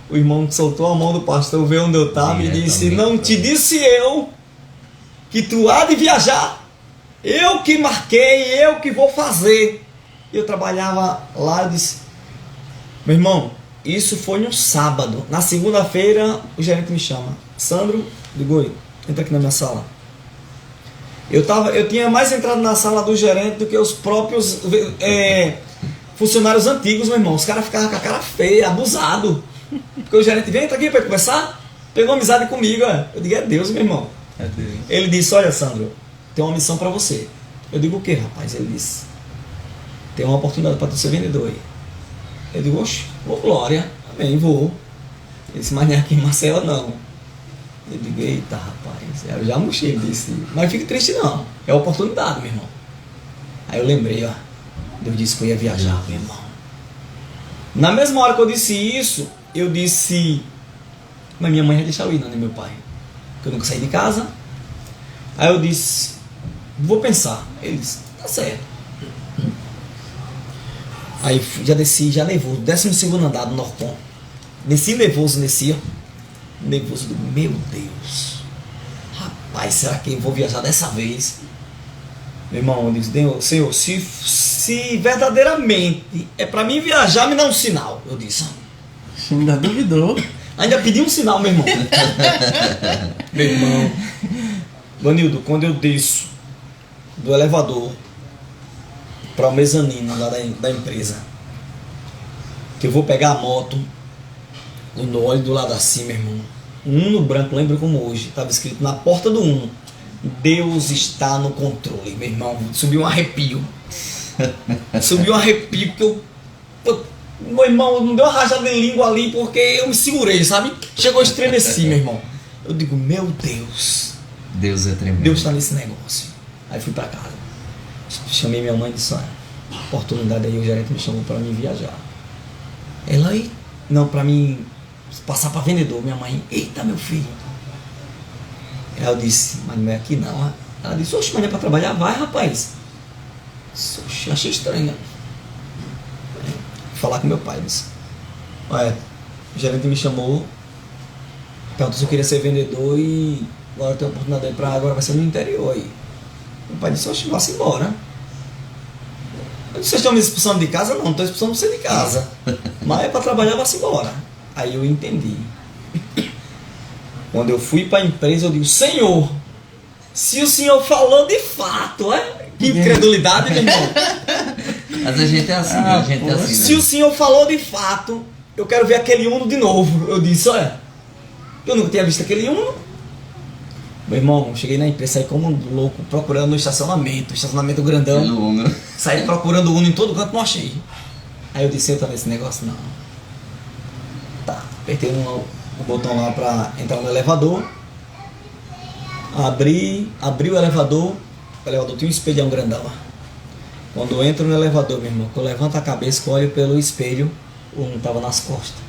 O irmão soltou a mão do pastor, veio onde eu estava e disse, não te disse eu que tu há de viajar? Eu que marquei, eu que vou fazer. Eu trabalhava lá, eu disse, meu irmão, isso foi no sábado. Na segunda-feira, o gerente me chama. Sandro, digo, entra aqui na minha sala. Eu tinha mais entrado na sala do gerente do que os próprios funcionários antigos, meu irmão. Os caras ficavam com a cara feia, abusado. Porque o gerente vem, entra aqui para conversar. Pegou amizade comigo, eu digo, é Deus, meu irmão. É Deus. Ele disse, olha, Sandro, tem uma missão para você. Eu digo, o que, rapaz? Ele disse, tem uma oportunidade para tu ser vendedor aí. Eu digo, oxe, ô glória, amém, vou. Ele disse, mas nem aqui em Marcela não. Eu digo, eita, rapaz, eu já murchei, ele disse, mas fique triste não, é oportunidade, meu irmão. Aí eu lembrei, ó, Deus disse que eu ia viajar, meu irmão. Na mesma hora que eu disse isso, eu disse, mas minha mãe ia deixar eu ir, não, né, meu pai? Porque eu nunca saí de casa. Aí eu disse, vou pensar. Ele disse, tá certo. Aí já desci, já nervoso, 12º andar do Norcom. Desci nervoso, ó. Nervoso do meu Deus. Rapaz, será que eu vou viajar dessa vez? Meu irmão, eu disse, Deus, Senhor, se verdadeiramente é pra mim viajar, me dá um sinal. Eu disse. Ainda duvidou. Ainda pedi um sinal, meu irmão. Meu irmão. Vanildo, quando eu desço do elevador para o mezanino lá da empresa, que eu vou pegar a moto, no olho do lado assim, meu irmão, um Uno branco, lembro como hoje, estava escrito na porta do Uno, Deus está no controle, meu irmão. Subiu um arrepio. Subiu um arrepio, porque meu irmão, não deu uma rajada em língua ali, porque eu me segurei, sabe? Chegou a estremecer, meu irmão. Eu digo, meu Deus. Deus é tremendo. Deus está nesse negócio. Aí fui pra casa. Chamei minha mãe e disse, olha, oportunidade aí, o gerente me chamou para mim viajar. Ela aí, não, para mim passar para vendedor. Minha mãe, eita, meu filho. Aí eu disse, mas não é aqui não. Ela disse, oxe, mas não é para trabalhar? Vai, rapaz. Oxe, achei estranho, né? Falar com meu pai, disse, olha, o gerente me chamou, perguntou se eu queria ser vendedor e agora tem uma oportunidade aí para agora vai ser no interior aí. Meu pai disse, oxe, vá-se embora. Eu disse, vocês estão me expulsando de casa? Não, não estou expulsando você de casa. Mas é para trabalhar, vá-se embora. Aí eu entendi. Quando eu fui para a empresa, eu digo, Senhor, se o Senhor falou de fato, que incredulidade, meu irmão. Mas a gente é assim, né? A gente é assim. Se o Senhor falou de fato, eu quero ver aquele Uno de novo. Eu disse, olha, eu nunca tinha visto aquele Uno. Meu irmão, cheguei na empresa, saí como um louco, procurando no estacionamento grandão. Saí procurando o Uno em todo canto, não achei. Aí eu disse, eu tô nesse negócio, não. Tá, apertei o botão lá pra entrar no elevador. Abri o elevador tinha um espelhão grandão lá. Quando eu entro no elevador, meu irmão, que eu levanto a cabeça, que eu olho pelo espelho, o Uno tava nas costas.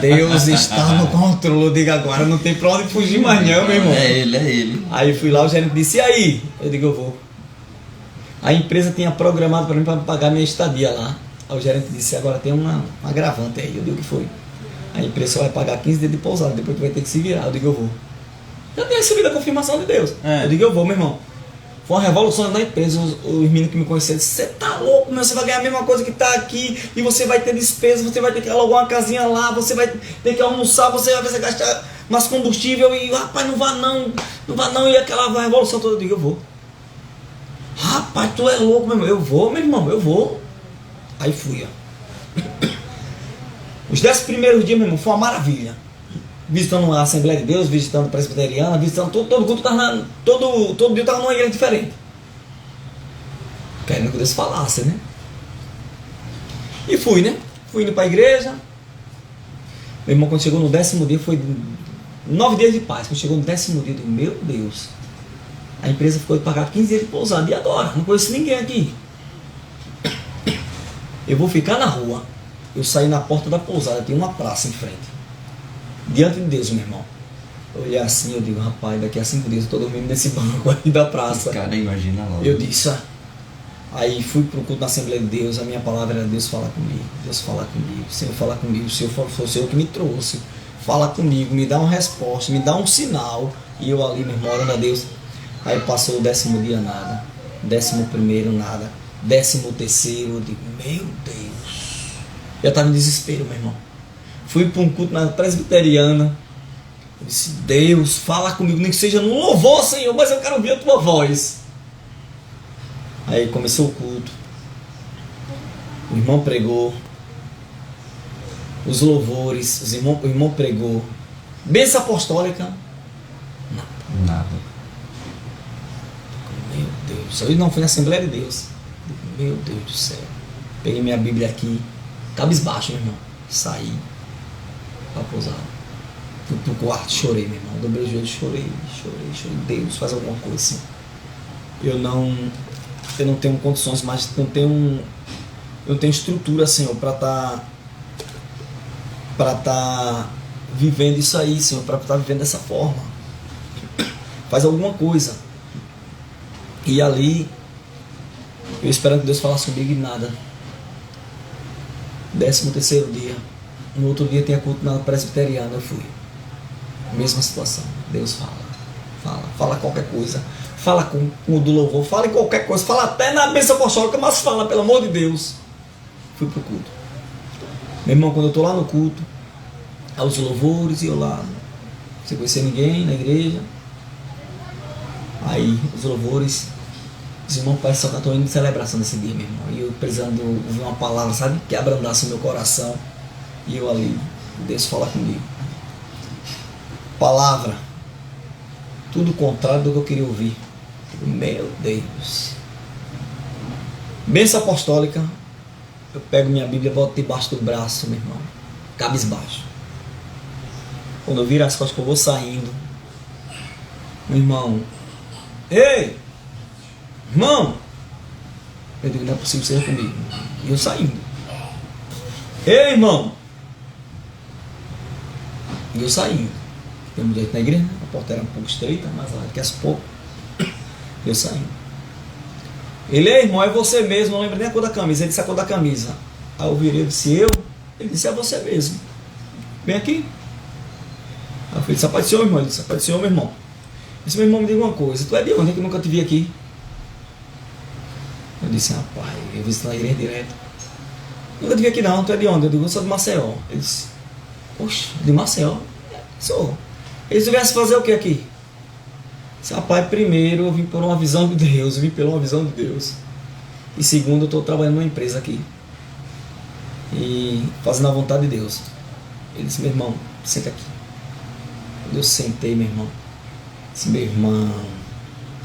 Deus está no controle, eu digo agora, não tem pra onde fugir mais não, meu irmão. É ele. Aí fui lá, o gerente disse, e aí? Eu digo, eu vou. A empresa tinha programado para mim para pagar minha estadia lá. Aí o gerente disse, agora tem uma agravante aí. Eu digo, o que foi? A empresa só vai pagar 15 dias de pousada, depois tu vai ter que se virar. Eu digo, eu vou. Já tinha recebido a confirmação de Deus. Eu digo, eu vou, meu irmão. Foi uma revolução na empresa. Os meninos que me conheceram disseram, você tá louco, meu, você vai ganhar a mesma coisa que tá aqui, e você vai ter despesa, você vai ter que alugar uma casinha lá, você vai ter que almoçar, você vai gastar mais combustível, e rapaz, não vá não, e aquela revolução toda. Eu digo, eu vou. Rapaz, tu é louco, meu irmão. Eu vou, meu irmão, eu vou. Aí fui, ó. Os 10 primeiros dias, meu irmão, foi uma maravilha. Visitando a Assembleia de Deus, visitando a Presbiteriana, visitando todo culto, todo dia eu estava numa igreja diferente. Querendo que Deus falasse, né? E fui, né? Fui indo para a igreja. Meu irmão, quando chegou no 10º dia, foi 9 dias de paz. Quando chegou no 10º dia, eu digo, meu Deus. A empresa ficou de pagar 15 dias de pousada. E agora? Não conheço ninguém aqui. Eu vou ficar na rua. Eu saí na porta da pousada, tinha uma praça em frente. Diante de Deus, meu irmão. Eu olhei assim, eu digo, rapaz, daqui a 5 dias eu estou dormindo nesse banco aqui da praça. Cara, imagina logo. Eu disse, aí fui para o culto da Assembleia de Deus, a minha palavra era Deus fala comigo, Deus fala comigo, o Senhor fala comigo, o Senhor foi o Senhor que me trouxe, fala comigo, me dá uma resposta, me dá um sinal. E eu ali, meu irmão, orando a Deus. Aí passou o 10º dia, nada. 11º, nada. 13º, eu digo, meu Deus. Eu estava em desespero, meu irmão. Fui para um culto na Presbiteriana. Eu disse, Deus, fala comigo, nem que seja no louvor, Senhor, mas eu quero ouvir a tua voz. Aí começou o culto. O irmão pregou. Os louvores, o irmão pregou. Bênção apostólica, Nada. meu Deus, eu não fui na Assembleia de Deus. Meu Deus do céu. Peguei minha Bíblia aqui, cabisbaixo, meu irmão. Saí pra pousar. Fui pro quarto, chorei, meu irmão. Dobrei o joelho, chorei. Deus, faz alguma coisa assim. Eu não tenho condições, mas eu não tenho estrutura, Senhor, para tá vivendo isso aí, Senhor, para estar vivendo dessa forma. Faz alguma coisa. E ali, eu esperando que Deus falasse comigo e nada. 13º dia. No outro dia tinha culto na presbiteriana, eu fui. Mesma situação. Deus fala qualquer coisa. Fala com o do louvor, fala em qualquer coisa. Fala até na bênção apostólica, mas fala, pelo amor de Deus. Fui pro culto. Meu irmão, quando eu tô lá no culto, aos louvores, e eu lá, sem conhecer ninguém na igreja. Aí, os louvores, os irmãos parecem só que eu tô indo de celebração nesse dia, meu irmão. E eu precisando ouvir uma palavra, sabe, que abrandasse o meu coração. E eu ali, Deus fala comigo. Palavra, tudo contrário do que eu queria ouvir. Meu Deus. Bênção apostólica, eu pego minha Bíblia e boto debaixo do braço, meu irmão, cabisbaixo. Quando eu viro as costas que eu vou saindo, meu irmão, ei, irmão, eu digo, não é possível ser comigo. E eu saindo. Ei, irmão. E eu saindo. Temos direito na igreja, a porta era um pouco estreita, mas lá daqui a pouco eu saindo. Ele, irmão, é você mesmo, não lembro nem a cor da camisa. Ele disse a cor da camisa. Aí eu virei, eu disse, eu? Ele disse, é você mesmo. Vem aqui. Aí eu falei, sapato do senhor, irmão. Ele disse, sapato do senhor, meu irmão. Eu disse, meu irmão, me diga uma coisa, tu é de onde? É que eu nunca te vi aqui. Eu disse, rapaz, eu visito na igreja direto. Nunca te vi aqui não, tu é de onde? Eu digo, eu sou de Maceió. Ele disse, poxa, de Maceió? Sou. Ele disse, viesse fazer o que aqui? Disse, rapaz, primeiro eu vim por uma visão de Deus, E segundo, eu estou trabalhando numa empresa aqui. E fazendo a vontade de Deus. Ele disse, meu irmão, senta aqui. Quando eu sentei, meu irmão, disse, meu irmão,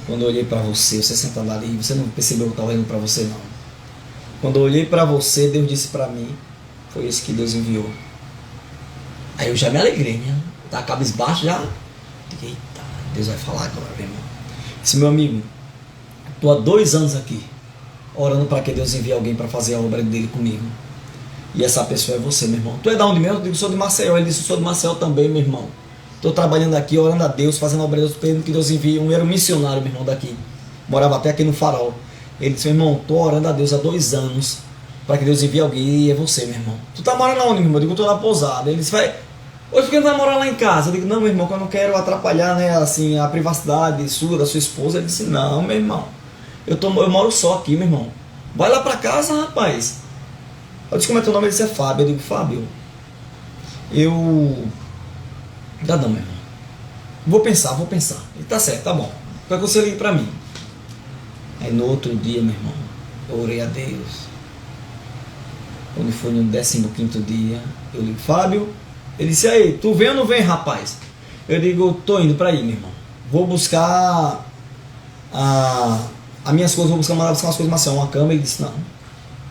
quando eu olhei para você sentado ali, você não percebeu que eu estava olhando para você, não. Quando eu olhei para você, Deus disse para mim, foi esse que Deus enviou. Aí eu já me alegrei, né? Tá cabisbaixo já. Eita, Deus vai falar agora, meu irmão. Disse, meu amigo, estou há 2 anos aqui, orando para que Deus envie alguém para fazer a obra dele comigo. E essa pessoa é você, meu irmão. Tu é de onde mesmo? Eu digo, sou de Maceió. Ele disse, eu sou de Maceió também, meu irmão. Estou trabalhando aqui, orando a Deus, fazendo a obra de Deus, pedindo que Deus envie. Era um missionário, meu irmão, daqui. Morava até aqui no Farol. Ele disse, meu irmão, estou orando a Deus há 2 anos para que Deus envie alguém. E é você, meu irmão. Tu tá morando onde, meu irmão? Eu digo, estou na pousada. Ele disse, vai... Hoje por que não vai morar lá em casa? Eu digo, não, meu irmão, que eu não quero atrapalhar, né, assim, a privacidade sua, da sua esposa. Ele disse, não, meu irmão, eu moro só aqui, meu irmão. Vai lá pra casa, rapaz. Eu disse, como é teu nome? Ele disse, é Fábio. Eu digo, Fábio, Dá não, meu irmão. Vou pensar. Ele tá certo, tá bom. Quer que você ligue pra mim? Aí no outro dia, meu irmão, eu orei a Deus. Quando foi no 15º dia, eu ligo, Fábio. Ele disse, aí, tu vem ou não vem, rapaz? Eu digo, tô indo pra aí, meu irmão. Vou buscar as minhas coisas, mandar buscar umas coisas, mas uma cama. Ele disse, não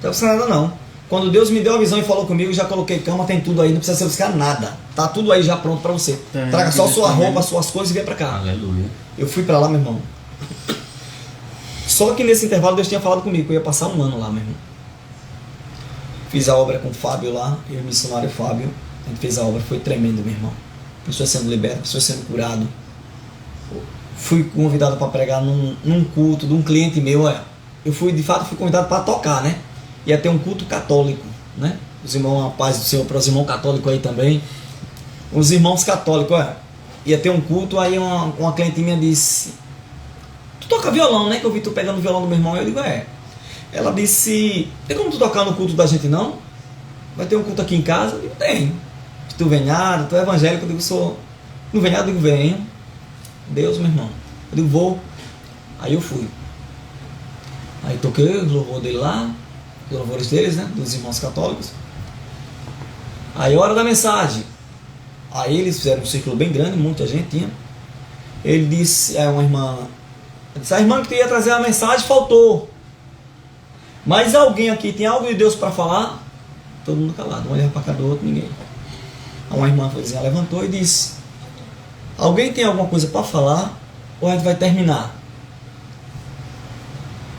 tá buscando nada não. Quando Deus me deu a visão e falou comigo, já coloquei cama, tem tudo aí, não precisa buscar nada. Tá tudo aí já pronto pra você. Traga só sua roupa, suas coisas e vem pra cá. Aleluia. Eu fui pra lá, meu irmão. Só que nesse intervalo Deus tinha falado comigo que eu ia passar 1 ano lá, meu irmão. Fiz a obra com o Fábio lá, eu e o missionário Fábio. A gente fez a obra, foi tremendo, meu irmão. Pessoas sendo libertas, pessoas sendo curadas. Fui convidado para pregar num culto de um cliente meu. Eu fui, de fato, fui convidado para tocar, né? Ia ter um culto católico, né? Os irmãos, a paz do Senhor para os irmãos católicos aí também. Os irmãos católicos, ia ter um culto, aí uma cliente minha disse, tu toca violão, né? Que eu vi tu pegando o violão do meu irmão. Eu digo, é. Ela disse, tem como tu tocar no culto da gente, não? Vai ter um culto aqui em casa? Eu digo, tem. Se tu vem nada, tu é evangélico, eu digo, sou. Não vem nada, eu digo, venho. Deus, meu irmão. Eu digo, vou. Aí eu fui. Aí toquei o louvor dele lá, os louvores deles, né? Dos irmãos católicos. Aí hora da mensagem. Aí eles fizeram um círculo bem grande, muita gente tinha. Ele disse, uma irmã, disse, a irmã que ia trazer a mensagem faltou. Mas alguém aqui tem algo de Deus para falar? Todo mundo calado, um olhava para cada outro, ninguém. Aí uma irmã levantou e disse, alguém tem alguma coisa para falar? Ou a gente vai terminar?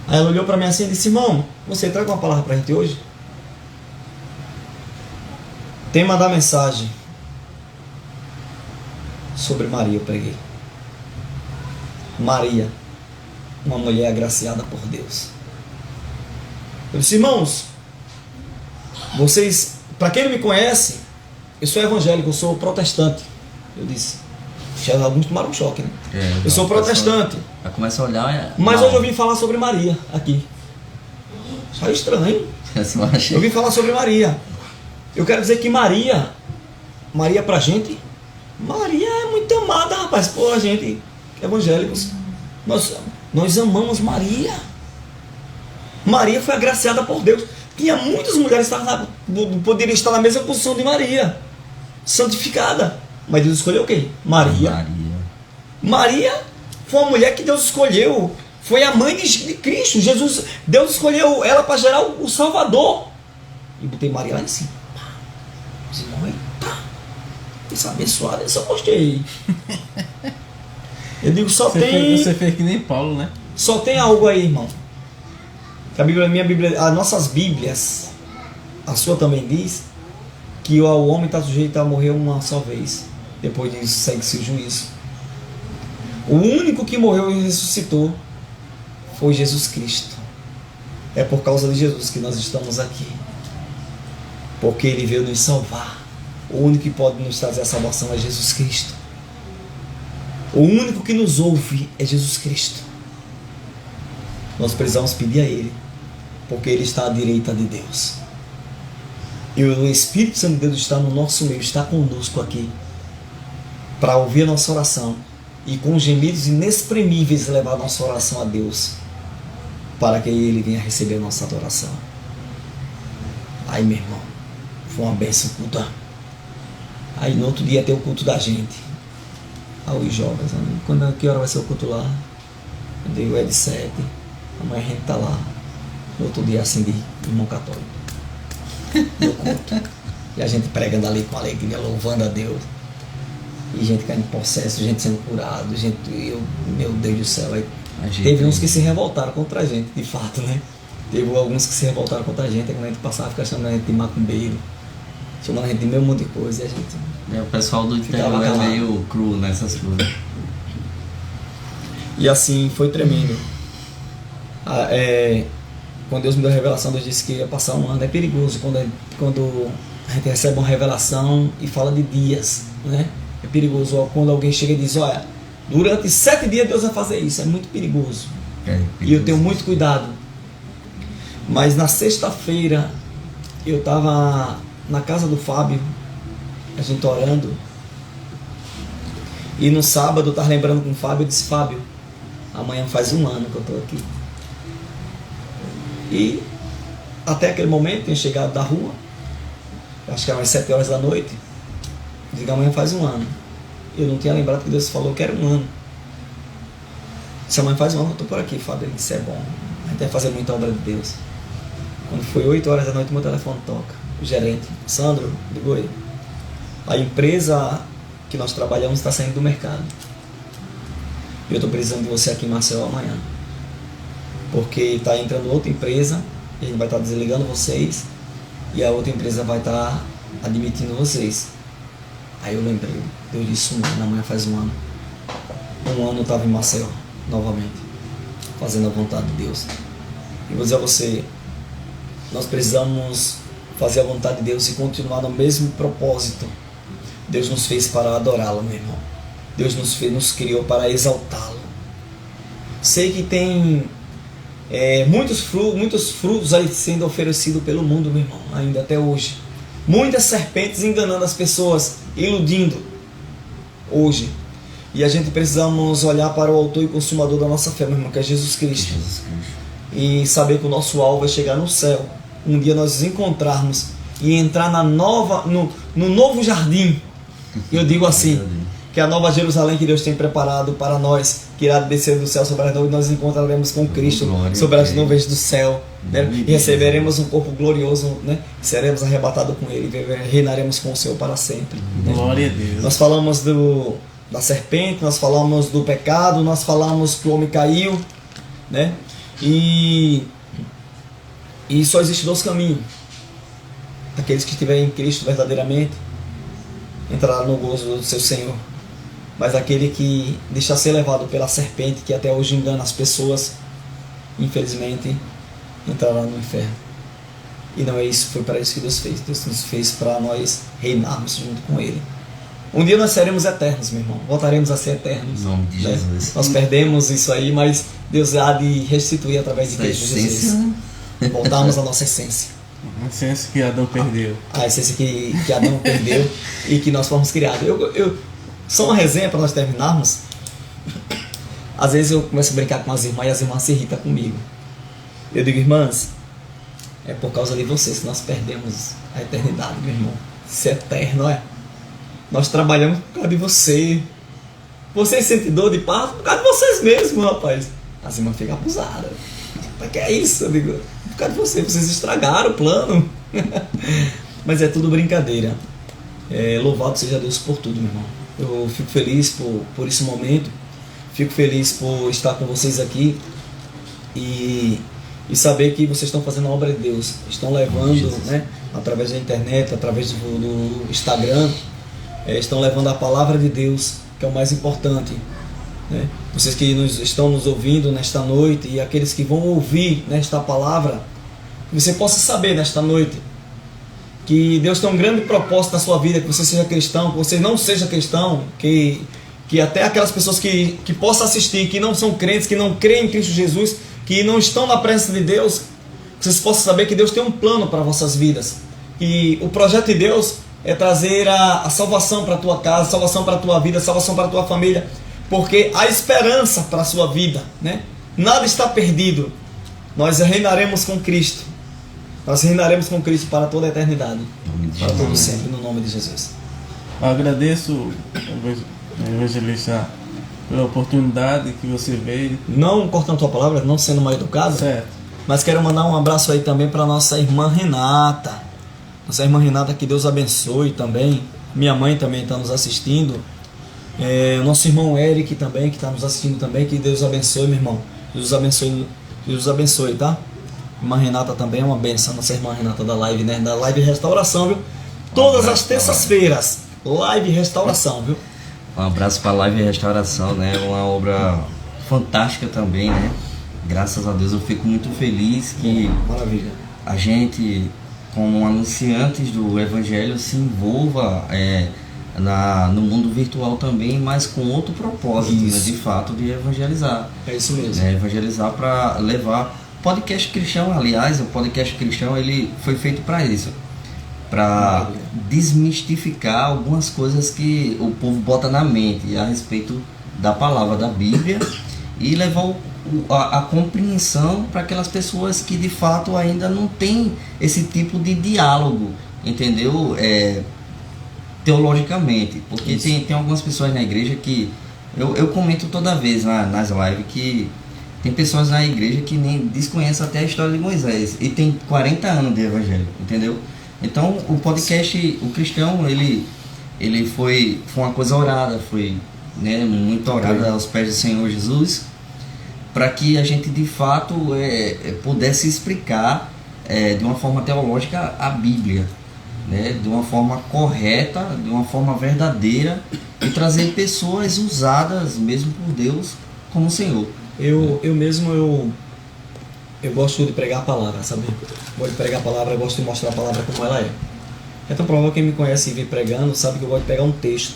Aí ela olhou para mim assim e disse, irmão, você traga uma palavra para a gente hoje? Tema da mensagem sobre Maria, eu preguei. Maria, uma mulher agraciada por Deus. Eu disse, irmãos, vocês, para quem não me conhece, eu sou evangélico, eu sou protestante. Eu disse, já alguns tomaram um choque, né? Eu sou protestante. Aí começa a olhar. Mas hoje eu vim falar sobre Maria aqui. Só estranho. Eu vim falar sobre Maria. Eu quero dizer que Maria pra gente, Maria é muito amada, rapaz. Pô, a gente, evangélicos, nós amamos Maria. Maria foi agraciada por Deus. Tinha muitas mulheres que poderiam estar na mesma posição de Maria, santificada. Mas Deus escolheu quem? Maria. Maria foi uma mulher que Deus escolheu. Foi a mãe de Cristo. Deus escolheu ela para gerar o Salvador. E botei Maria lá em cima. Eita, essa abençoada, essa eu gostei. Eu digo, Você fez que nem Paulo, né? Só tem algo aí, irmão. Que minha Bíblia, as nossas Bíblias, a sua também diz, que o homem está sujeito a morrer uma só vez. Depois disso segue-se o juízo. O único que morreu e ressuscitou foi Jesus Cristo. É por causa de Jesus que nós estamos aqui. Porque Ele veio nos salvar. O único que pode nos trazer a salvação é Jesus Cristo. O único que nos ouve é Jesus Cristo. Nós precisamos pedir a Ele, porque Ele está à direita de Deus. E o Espírito Santo de Deus está no nosso meio, está conosco aqui, para ouvir a nossa oração e com gemidos inexprimíveis levar a nossa oração a Deus, para que Ele venha receber a nossa adoração. Aí, meu irmão, foi uma bênção o culto. Aí no outro dia tem o culto da gente. Aí os jovens, que hora vai ser o culto lá? Eu digo, é de 7. Amanhã a gente tá lá. No outro dia assim de irmão católico. No culto. E a gente pregando ali com alegria, louvando a Deus. E gente caindo em processo, gente sendo curado, meu Deus do céu. Aí teve uns que se revoltaram contra a gente, de fato, né? Teve alguns que se revoltaram contra a gente, aí quando a gente passava, ficava chamando a gente de macumbeiro, chamando a gente de meio monte de coisa, e a gente... o pessoal do interior é meio cru nessas coisas. E assim, foi tremendo. Quando Deus me deu a revelação, Deus disse que ia passar um ano. É perigoso quando a gente recebe uma revelação e fala de dias, né? É perigoso quando alguém chega e diz, olha, durante 7 dias Deus vai fazer isso. É muito perigoso. E eu tenho muito cuidado. Mas na sexta-feira eu estava na casa do Fábio, a gente orando, e no sábado eu estava lembrando com o Fábio, eu disse, Fábio, amanhã faz um ano que eu estou aqui. E até aquele momento tinha chegado da rua, acho que era umas 7 horas da noite, eu disse, amanhã faz um ano. Eu não tinha lembrado que Deus falou que era um ano. Se amanhã faz um ano, eu estou por aqui, Fábio. Ele disse, é bom, a gente vai fazer muita obra de Deus. Quando foi 8 horas da noite, meu telefone toca. O gerente, Sandro, ligou aí. A empresa que nós trabalhamos está saindo do mercado. E eu estou precisando de você aqui em Maceió amanhã. Porque está entrando outra empresa, e a gente vai estar desligando vocês, e a outra empresa vai estar admitindo vocês. Aí eu lembrei, Deus disse um ano, amanhã faz um ano. Um ano eu estava em Maceió, novamente, fazendo a vontade de Deus. E vou dizer a você, nós precisamos fazer a vontade de Deus e continuar no mesmo propósito. Deus nos fez para adorá-lo, meu irmão. Deus nos criou para exaltá-lo. Sei que tem muitos frutos aí sendo oferecidos pelo mundo, meu irmão, ainda até hoje. Muitas serpentes enganando as pessoas, iludindo hoje. E a gente precisamos olhar para o autor e consumador da nossa fé, meu irmão, que é Jesus Cristo. E saber que o nosso alvo é chegar no céu. Um dia nós nos encontrarmos e entrar no novo jardim, E eu digo assim, que a nova Jerusalém que Deus tem preparado para nós, que irá descer do céu sobre nós, nós encontraremos com Cristo sobre as nuvens do céu, né? E receberemos um corpo glorioso, né? Seremos arrebatados com Ele e reinaremos com o Senhor para sempre, né? Glória a Deus. Nós falamos da serpente, nós falamos do pecado, nós falamos que o homem caiu, né? E só existe 2 caminhos. Aqueles que estiverem em Cristo verdadeiramente entrarão no gozo do seu Senhor. Mas aquele que deixar ser levado pela serpente, que até hoje engana as pessoas, infelizmente entrará no inferno. E não é isso, foi para isso que Deus fez. Deus nos fez para nós reinarmos junto com Ele. Um dia nós seremos eternos, meu irmão. Voltaremos a ser eternos. Em nome de Jesus. Nós perdemos isso aí, mas Deus há de restituir através de Cristo Jesus. Voltarmos à nossa essência. A essência que Adão perdeu. A essência que Adão perdeu e que nós fomos criados. Só uma resenha para nós terminarmos. Às vezes eu começo a brincar com as irmãs e as irmãs se irritam comigo. Eu digo, irmãs, é por causa de vocês que nós perdemos a eternidade, meu irmão. Isso é eterno, é? Nós trabalhamos por causa de você. Vocês sentem dor de parto por causa de vocês mesmos, rapaz. As irmãs ficam abusadas. Mas que é isso? Eu digo, por causa de vocês estragaram o plano. Mas é tudo brincadeira. Louvado seja Deus por tudo, meu irmão. Eu fico feliz por esse momento. Fico feliz por estar com vocês aqui. E saber que vocês estão fazendo a obra de Deus. Estão levando, né, através da internet, através do Instagram, estão levando a palavra de Deus, que é o mais importante, né? Vocês que estão nos ouvindo nesta noite e aqueles que vão ouvir nesta palavra, que você possa saber nesta noite que Deus tem um grande propósito na sua vida, que você seja cristão, que você não seja cristão, que até aquelas pessoas que possam assistir, que não são crentes, que não creem em Cristo Jesus, que não estão na presença de Deus, que vocês possam saber que Deus tem um plano para vossas vidas. E o projeto de Deus é trazer a salvação para a tua casa, a salvação para a tua vida, a salvação para a tua família, porque há esperança para a sua vida, né? Nada está perdido. Nós reinaremos com Cristo. Nós reinaremos com Cristo para toda a eternidade, para todo sempre, no nome de Jesus. Eu agradeço, evangelista, pela oportunidade que você veio. Não cortando a tua palavra, não sendo mal educado, certo, mas quero mandar um abraço aí também para nossa irmã Renata. Nossa irmã Renata, que Deus abençoe também. Minha mãe também está nos assistindo. Nosso irmão Eric também, que está nos assistindo também. Que Deus abençoe, meu irmão. Deus abençoe, tá? Irmã Renata também é uma benção. Nossa irmã Renata da live, né? Da live Restauração, viu? Todas as terças-feiras, live Restauração, viu? Um abraço para a Live Restauração, né? Uma obra fantástica também, né? Graças a Deus eu fico muito feliz que maravilha. A gente, como anunciantes do Evangelho, se envolva no mundo virtual também, mas com outro propósito, né? De fato, de evangelizar. É isso mesmo. Evangelizar para levar... Podcast cristão, aliás, o podcast cristão, ele foi feito para isso. Para desmistificar algumas coisas que o povo bota na mente a respeito da palavra da Bíblia e levar a compreensão para aquelas pessoas que de fato ainda não tem esse tipo de diálogo, entendeu? Teologicamente, porque tem algumas pessoas na igreja que eu comento toda vez nas lives que tem pessoas na igreja que nem desconhecem até a história de Moisés e tem 40 anos de evangelho, entendeu? Então o podcast, o cristão, ele foi uma coisa orada, foi, né, muito orada aos pés do Senhor Jesus, para que a gente de fato pudesse explicar de uma forma teológica a Bíblia, né, de uma forma correta, de uma forma verdadeira, e trazer pessoas usadas mesmo por Deus como Senhor. Eu gosto de pregar a palavra, sabe? Gosto de pregar a palavra, gosto de mostrar a palavra como ela é. Então, provavelmente quem me conhece e vem pregando sabe que eu gosto de pegar um texto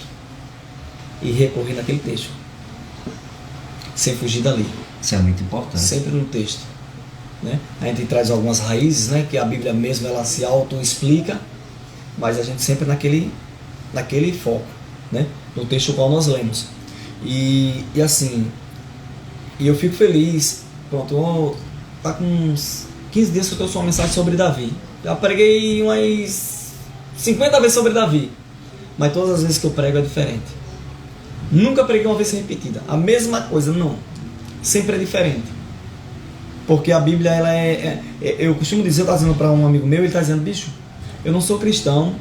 e recorrer naquele texto, sem fugir dali. Isso é muito importante. Sempre no texto, né? A gente traz algumas raízes, né? Que a Bíblia mesmo ela se auto-explica, mas a gente sempre naquele foco, né? No texto qual nós lemos. E assim, e eu fico feliz. Pronto, tá com uns 15 dias que eu trouxe uma mensagem sobre Davi. Já preguei umas 50 vezes sobre Davi. mas todas as vezes que eu prego é diferente. Nunca preguei uma vez repetida. A mesma coisa, não. Sempre é diferente. Porque a Bíblia, ela eu costumo dizer, eu estava dizendo para um amigo meu, ele está dizendo, bicho, eu não sou cristão,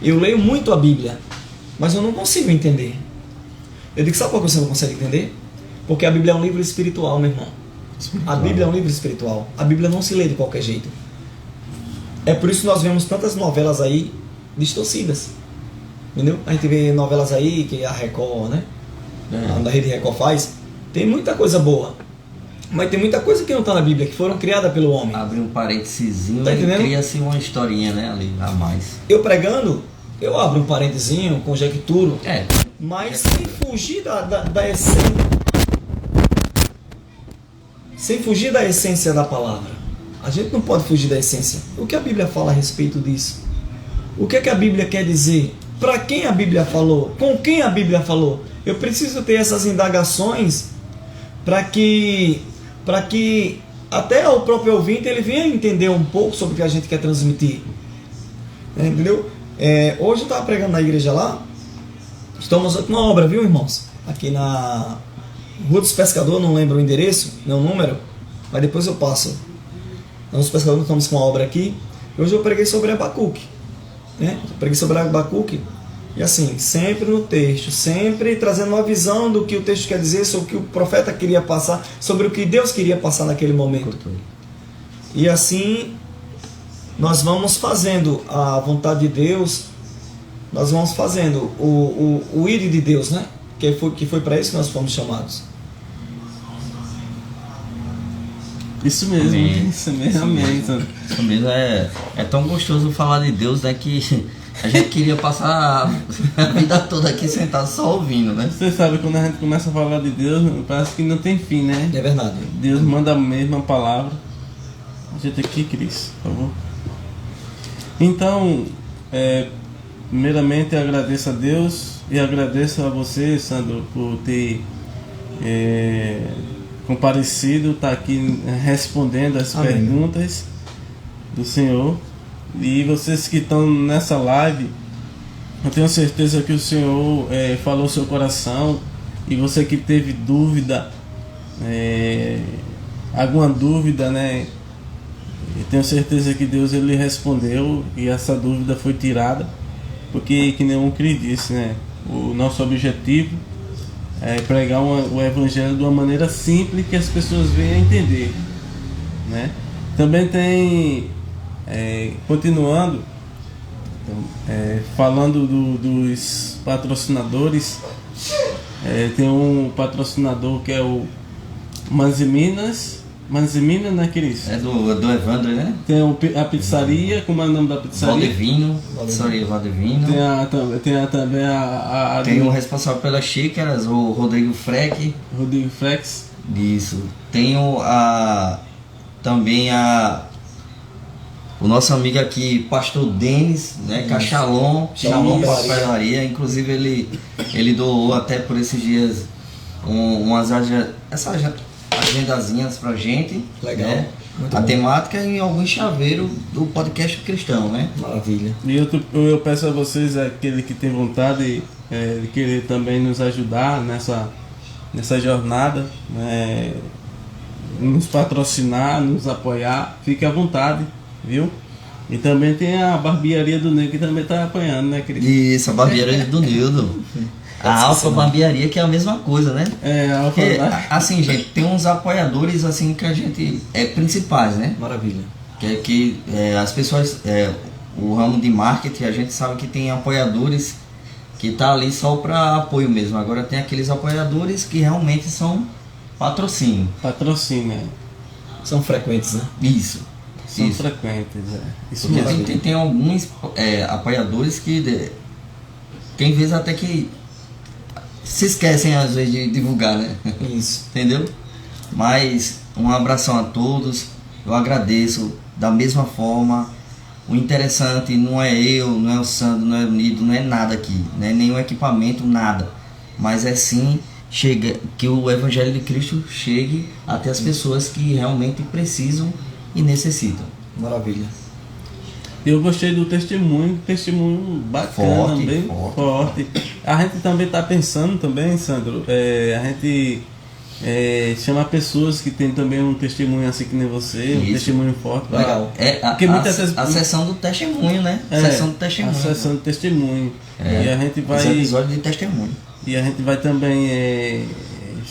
eu leio muito a Bíblia, mas eu não consigo entender. Eu digo, sabe por que você não consegue entender? Porque a Bíblia é um livro espiritual, meu irmão. A Bíblia é um livro espiritual. A Bíblia não se lê de qualquer jeito. É por isso que nós vemos tantas novelas aí distorcidas. Entendeu? A gente vê novelas aí que a Record, né? A Rede Record faz. Tem muita coisa boa. Mas tem muita coisa que não está na Bíblia, que foram criadas pelo homem. Abre um parênteses tá e cria-se uma historinha, né, ali, a mais. Eu pregando, eu abro um parênteses, conjecturo. Mas sem fugir da essência. Sem fugir da essência da palavra. A gente não pode fugir da essência. O que a Bíblia fala a respeito disso? O que a Bíblia quer dizer? Para quem a Bíblia falou? Com quem a Bíblia falou? Eu preciso ter essas indagações para que até o próprio ouvinte ele venha entender um pouco sobre o que a gente quer transmitir. Entendeu? Hoje eu estava pregando na igreja lá. Estamos com uma obra, viu, irmãos? Aqui na Rua dos Pescadores, não lembro o endereço, não o número, mas depois eu passo. Nós, os pescadores, estamos com uma obra aqui. Hoje eu preguei sobre Abacuque. Eu preguei sobre Abacuque. E assim, sempre no texto, sempre trazendo uma visão do que o texto quer dizer, sobre o que o profeta queria passar, sobre o que Deus queria passar naquele momento. E assim, nós vamos fazendo a vontade de Deus, nós vamos fazendo o ir de Deus, né? Que foi para isso que nós fomos chamados. Isso mesmo, amém. Isso mesmo, amém. Isso mesmo, é tão gostoso falar de Deus, né, que a gente queria passar a vida toda aqui sentado só ouvindo, né? Você sabe, quando a gente começa a falar de Deus, parece que não tem fim, né? É verdade. Deus manda a mesma palavra. A gente aqui, Cris, por favor. Então, primeiramente eu agradeço a Deus e agradeço a você, Sandro, por ter comparecido, estar aqui respondendo as amém. Perguntas do Senhor. E vocês que estão nessa live, eu tenho certeza que o Senhor falou seu coração. E você que teve dúvida, alguma dúvida, né? Eu tenho certeza que Deus ele respondeu e essa dúvida foi tirada. Porque, que nem o Cris disse, né? O nosso objetivo é pregar o Evangelho de uma maneira simples que as pessoas venham a entender, né? Também tem, continuando, falando dos patrocinadores, tem um patrocinador que é o Manziminas, né, Cris? É do Evandro, né? Tem a pizzaria, como é o nome da pizzaria? Valdevino, pizzaria Valdevino. Tem o responsável pelas xícaras, o Rodrigo Freck. Rodrigo Frex. Isso. Tem também o nosso amigo aqui, Pastor Denis, né? Cachalon Padaria. Inclusive ele doou até por esses dias essas agendazinhas pra gente. Legal. Né? A temática em algum chaveiro do podcast cristão, né? Maravilha. E eu peço a vocês, aquele que tem vontade de querer também nos ajudar nessa jornada, né? Nos patrocinar, nos apoiar, fique à vontade, viu? E também tem a barbearia do Nildo que também está apoiando, né, querido? Isso, a barbearia do Nildo. A Alfa Barbearia, que é a mesma coisa, né? A Alfa. Assim, gente, tem uns apoiadores assim que a gente principais, né? Maravilha. Que as pessoas, o ramo de marketing, a gente sabe que tem apoiadores que tá ali só para apoio mesmo. Agora tem aqueles apoiadores que realmente são patrocínio. São frequentes, né? Isso. São frequentes, Isso porque tem alguns apoiadores que tem vezes até que se esquecem às vezes de divulgar, né? Isso. Entendeu? Mas um abração a todos. Eu agradeço da mesma forma. O interessante não é eu, não é o Sandro, não é o Nido, não é nada aqui, né? Nenhum equipamento, nada. Mas é sim que o Evangelho de Cristo chegue até as pessoas que realmente precisam e necessitam. Maravilha. Eu gostei do testemunho bacana, bem forte. A gente também está pensando também, Sandro, a gente chamar pessoas que tem também um testemunho assim que nem você, um testemunho forte. Legal. A sessão do testemunho, né? Sessão do testemunho. A sessão do testemunho. E a gente vai... Esse episódio de testemunho. E a gente vai também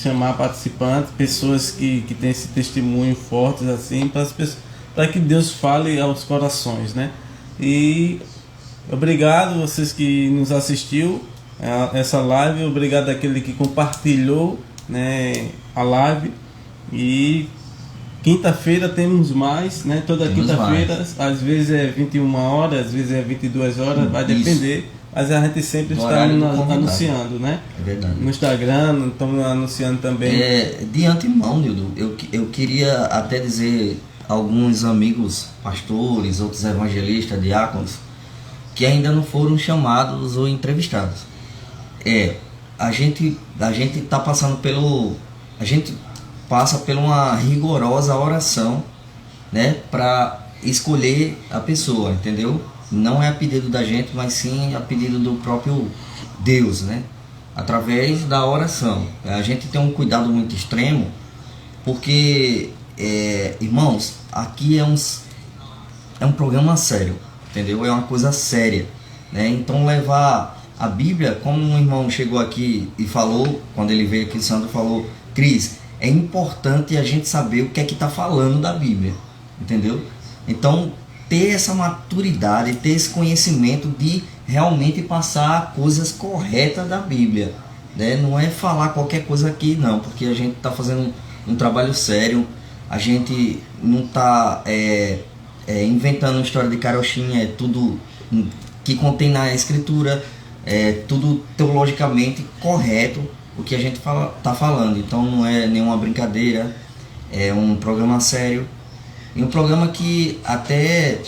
chamar participantes, pessoas que têm esse testemunho forte assim, para que Deus fale aos corações, né? E obrigado vocês que nos assistiu a essa live, obrigado àquele que compartilhou, né, a live. E quinta-feira temos mais, né? Toda quinta-feira, às vezes é 21 horas, às vezes é 22 horas, vai depender. Mas a gente sempre está anunciando, né? É verdade. No Instagram, estamos anunciando também. De antemão, Nildo, eu queria até dizer a alguns amigos pastores, outros evangelistas, diáconos, que ainda não foram chamados ou entrevistados. A gente está passando a gente passa por uma rigorosa oração, né, para escolher a pessoa, entendeu? Não é a pedido da gente, mas sim a pedido do próprio Deus, né? Através da oração. A gente tem um cuidado muito extremo, porque, irmãos, aqui é um programa sério, entendeu? É uma coisa séria, né? Então levar a Bíblia, como um irmão chegou aqui e falou, quando ele veio aqui, o Sandro falou, Cris, é importante a gente saber o que é que está falando da Bíblia, entendeu? Então, ter essa maturidade, ter esse conhecimento de realmente passar coisas corretas da Bíblia, né? Não é falar qualquer coisa aqui, não, porque a gente está fazendo um trabalho sério, a gente não está inventando uma história de carochinha, é tudo que contém na Escritura, é tudo teologicamente correto o que a gente está falando, então não é nenhuma brincadeira, é um programa sério. E um programa que até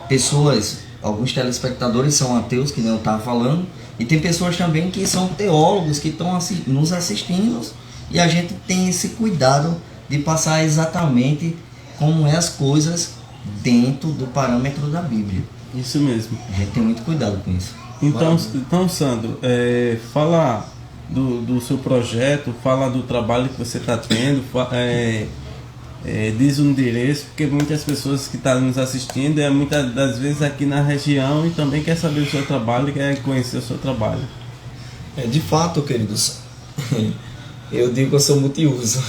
pessoas, alguns telespectadores são ateus, que não estava falando, e tem pessoas também que são teólogos, que estão nos assistindo, e a gente tem esse cuidado de passar exatamente como é as coisas dentro do parâmetro da Bíblia. Isso mesmo. A gente tem muito cuidado com isso. Então Sandro, fala do seu projeto, fala do trabalho que você está tendo, diz o endereço, porque muitas pessoas que estão nos assistindo muitas das vezes aqui na região e também quer saber o seu trabalho, quer conhecer o seu trabalho. De fato, queridos, eu digo que eu sou multiuso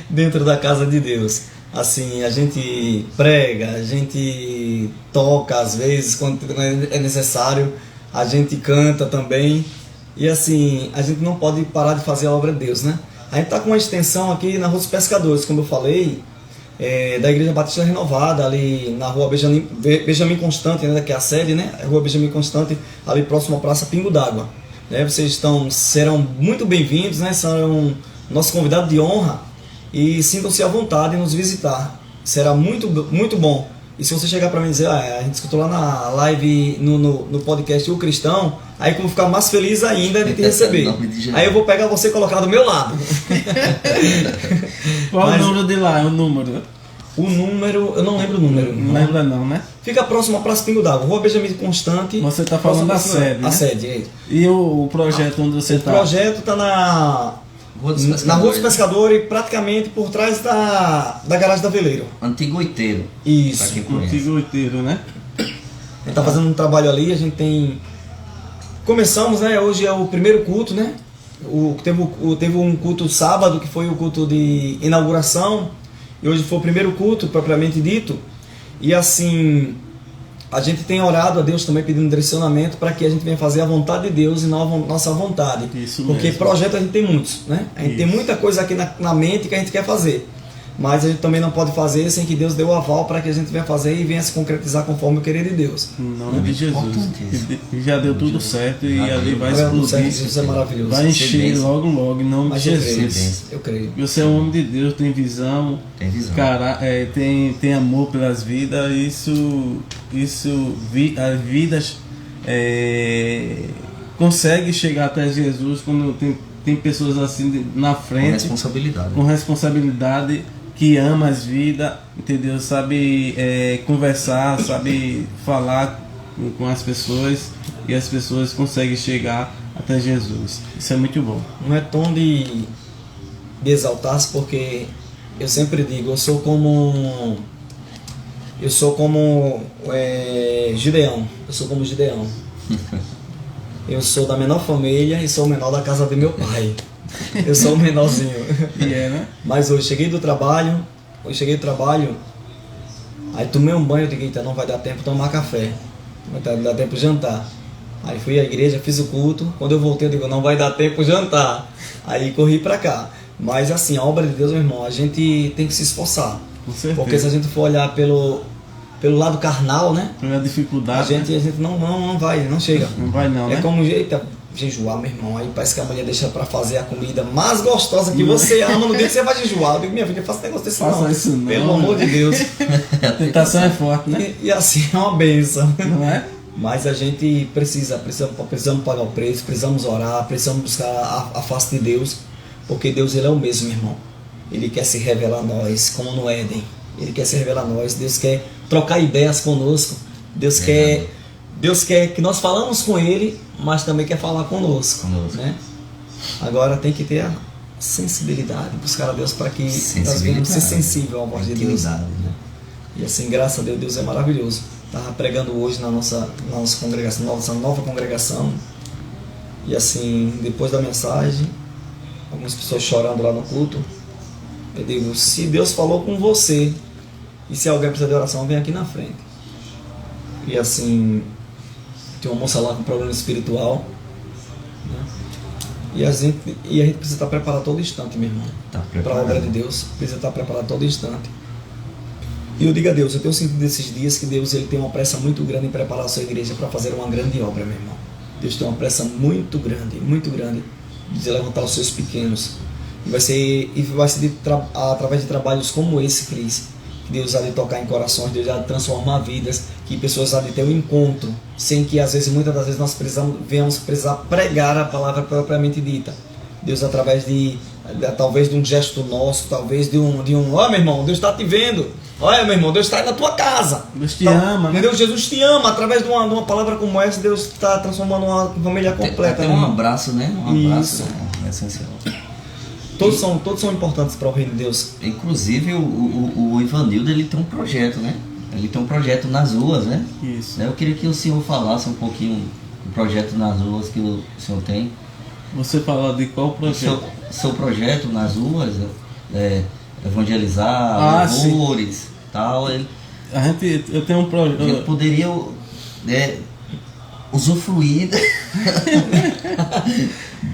dentro da casa de Deus. Assim, a gente prega, a gente toca às vezes quando é necessário, a gente canta também, e assim, a gente não pode parar de fazer a obra de Deus, né? A gente está com uma extensão aqui na Rua dos Pescadores, como eu falei, da Igreja Batista Renovada, ali na Rua Benjamin Constante, né, que é a sede, né? Rua Benjamin Constante, ali próximo à Praça Pingo d'Água. Né? Vocês serão muito bem-vindos, né? Serão nossos convidados de honra e sintam-se à vontade em nos visitar. Será muito, muito bom. E se você chegar para mim e dizer, a gente escutou lá na live, no podcast O Cristão, aí eu vou ficar mais feliz ainda de te receber. Aí eu vou pegar você e colocar do meu lado. Qual o número de lá? O número? O número, eu não lembro o número. Não lembra não, né? Fica próximo à Praça Pingo d'Água, Rua Benjamin Constante. Você está falando da sede, né? A sede, é. E o projeto onde você está? O projeto está na Rua dos Pescadores, praticamente por trás da garagem da Veleiro. Antigo Oiteiro. Isso. Antigo Oiteiro, né? A gente está fazendo um trabalho ali, a gente tem... Começamos, né? Hoje é o primeiro culto, né? Teve um culto sábado, que foi o culto de inauguração, e hoje foi o primeiro culto, propriamente dito. E assim, a gente tem orado a Deus também, pedindo direcionamento para que a gente venha fazer a vontade de Deus e não a nossa vontade. Isso porque mesmo. Projeto a gente tem muitos, né? A gente tem muita coisa aqui na mente que a gente quer fazer. Mas a gente também não pode fazer sem que Deus dê o aval para que a gente venha fazer e venha se concretizar conforme o querer de Deus. Em nome de Jesus. E já deu tudo certo e ali vai explodir. Isso é maravilhoso. Vai encher logo, em nome de Jesus. Eu creio. Você é um homem de Deus, tem visão. Tem visão. Tem amor pelas vidas. As vidas consegue chegar até Jesus quando tem pessoas assim na frente. Com responsabilidade. Com responsabilidade. que ama as vidas, entendeu? Sabe conversar, sabe falar com as pessoas e as pessoas conseguem chegar até Jesus. Isso é muito bom. Não é tom de exaltar-se, porque eu sempre digo, eu sou como Gideão. Eu sou como Gideão. Eu sou da menor família e sou o menor da casa de meu pai. Eu sou o menorzinho. Né? Mas hoje cheguei do trabalho, aí tomei um banho, eu digo, eita, não vai dar tempo de tomar café, não vai dar tempo de jantar. Aí fui à igreja, fiz o culto, quando eu voltei eu digo, não vai dar tempo de jantar. Aí corri pra cá. Mas assim, a obra de Deus, meu irmão, a gente tem que se esforçar. Com certeza. Porque se a gente for olhar pelo lado carnal, né? Pela dificuldade. A gente não vai, não chega. Não vai não, É né? como jejuar, meu irmão. Aí parece que a mulher deixa pra fazer a comida mais gostosa que você ama no dia que você vai jejuar. Eu digo, minha filha, faça negócio desse Faça não. isso não, Pelo amor de Deus. A tentação é forte, né? E assim é uma benção. Não é? Mas a gente precisamos pagar o preço, precisamos orar, precisamos buscar a face de Deus, porque Deus, ele é o mesmo, meu irmão. Ele quer se revelar a nós, como no Éden. Ele quer se revelar a nós. Deus quer trocar ideias conosco. Deus quer que nós falamos com Ele, mas também quer falar conosco. Né? Agora tem que ter a sensibilidade, buscar a Deus para que nós venhamos ser sensível à voz de Deus. Né? E assim, graças a Deus, Deus é maravilhoso. Estava pregando hoje na nossa congregação, nossa nova congregação. E assim, depois da mensagem, algumas pessoas chorando lá no culto. Eu digo, se Deus falou com você, e se alguém precisa de oração, vem aqui na frente. E assim, tem uma moça lá com problema espiritual, né? E a gente precisa estar preparado todo instante, meu irmão. Para a obra de Deus, precisa estar preparado todo instante. E eu digo a Deus, eu tenho sentido desses dias que Deus, ele tem uma pressa muito grande em preparar a sua igreja para fazer uma grande obra, meu irmão. Deus tem uma pressa muito grande de levantar os seus pequenos. E vai ser através de trabalhos como esse, Cris, que Deus há de tocar em corações, Deus há de transformar vidas, que pessoas há de ter um encontro, sem que às vezes, muitas das vezes, nós venhamos precisar pregar a palavra propriamente dita. Deus, através talvez de um gesto nosso, talvez de um ó, meu irmão, Deus está te vendo. Olha, meu irmão, Deus está aí na tua casa. Deus te ama. Entendeu? Jesus te ama. Através de uma palavra como essa, Deus está transformando uma família completa. Tem um abraço, né? Um abraço, é essencial. Todos são importantes para o reino de Deus. Inclusive o Ivanildo, ele tem um projeto, né? Ele tem um projeto nas ruas, né? Isso. Eu queria que o senhor falasse um pouquinho do projeto nas ruas que o senhor tem. Você falou de qual projeto? Seu projeto nas ruas, evangelizar, louvores, tal. Eu tenho um projeto. Ele poderia usufruir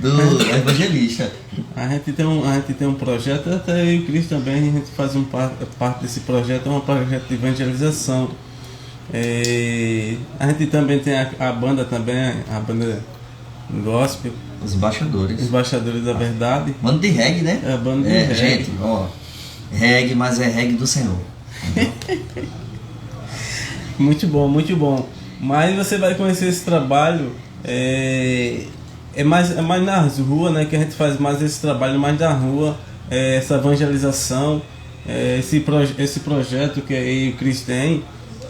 do evangelista. A gente tem um projeto, até eu e o Cris também, a gente faz parte desse projeto, é um projeto de evangelização. A gente também tem a banda gospel. Os Embaixadores da Verdade. Banda de reggae, né? É a banda de reggae. Gente, ó, reggae, mas é reggae do Senhor. Muito bom, muito bom. Mas você vai conhecer esse trabalho, é mais nas ruas, né? Que a gente faz mais esse trabalho mais na rua, essa evangelização, esse projeto que eu e o Cris tem.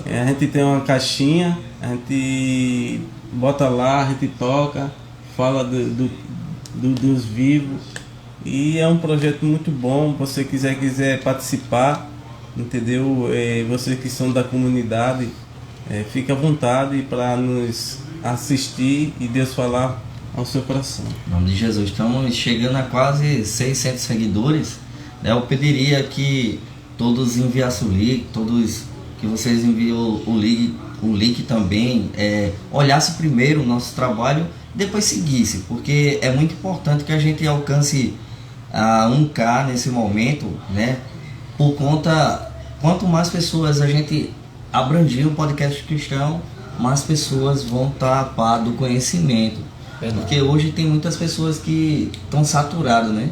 A gente tem uma caixinha, a gente bota lá, a gente toca, fala dos vivos, e é um projeto muito bom. Se você quiser participar, entendeu? Vocês que são da comunidade, fique à vontade para nos assistir e Deus falar ao seu coração. Em nome de Jesus, estamos chegando a quase 600 seguidores, né? Eu pediria que todos enviassem o link, que vocês enviam o link também, olhasse primeiro o nosso trabalho, depois seguisse, porque é muito importante que a gente alcance a 1K nesse momento, né? Por conta, quanto mais pessoas a gente abranger o podcast cristão, mais pessoas vão estar a par do conhecimento. Porque hoje tem muitas pessoas que estão saturadas, né?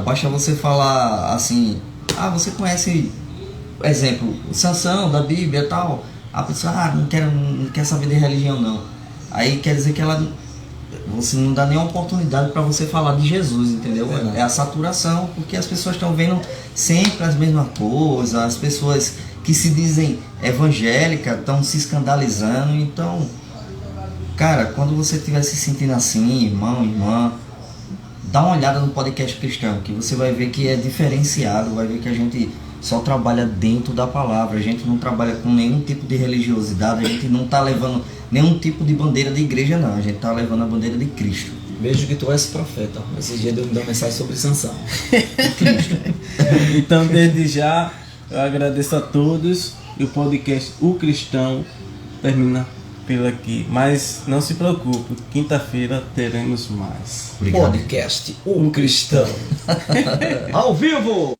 Basta você falar assim, você conhece, exemplo, Sansão da Bíblia e tal. A pessoa, não quer saber de religião não. Aí quer dizer que você não dá nenhuma oportunidade para você falar de Jesus, entendeu? É a saturação, porque as pessoas estão vendo sempre as mesmas coisas, as pessoas que se dizem evangélicas estão se escandalizando. Então, cara, quando você estiver se sentindo assim, irmão, irmã, dá uma olhada no podcast cristão, que você vai ver que é diferenciado, vai ver que a gente só trabalha dentro da palavra, a gente não trabalha com nenhum tipo de religiosidade, a gente não está levando nenhum tipo de bandeira de igreja, não, a gente está levando a bandeira de Cristo. Vejo que tu és profeta. Esse dia Deus me deu uma mensagem sobre Sansão. Então, desde já, eu agradeço a todos. E o podcast O Cristão termina por aqui. Mas não se preocupe, quinta-feira teremos mais. Obrigado. Podcast O Cristão. Ao vivo!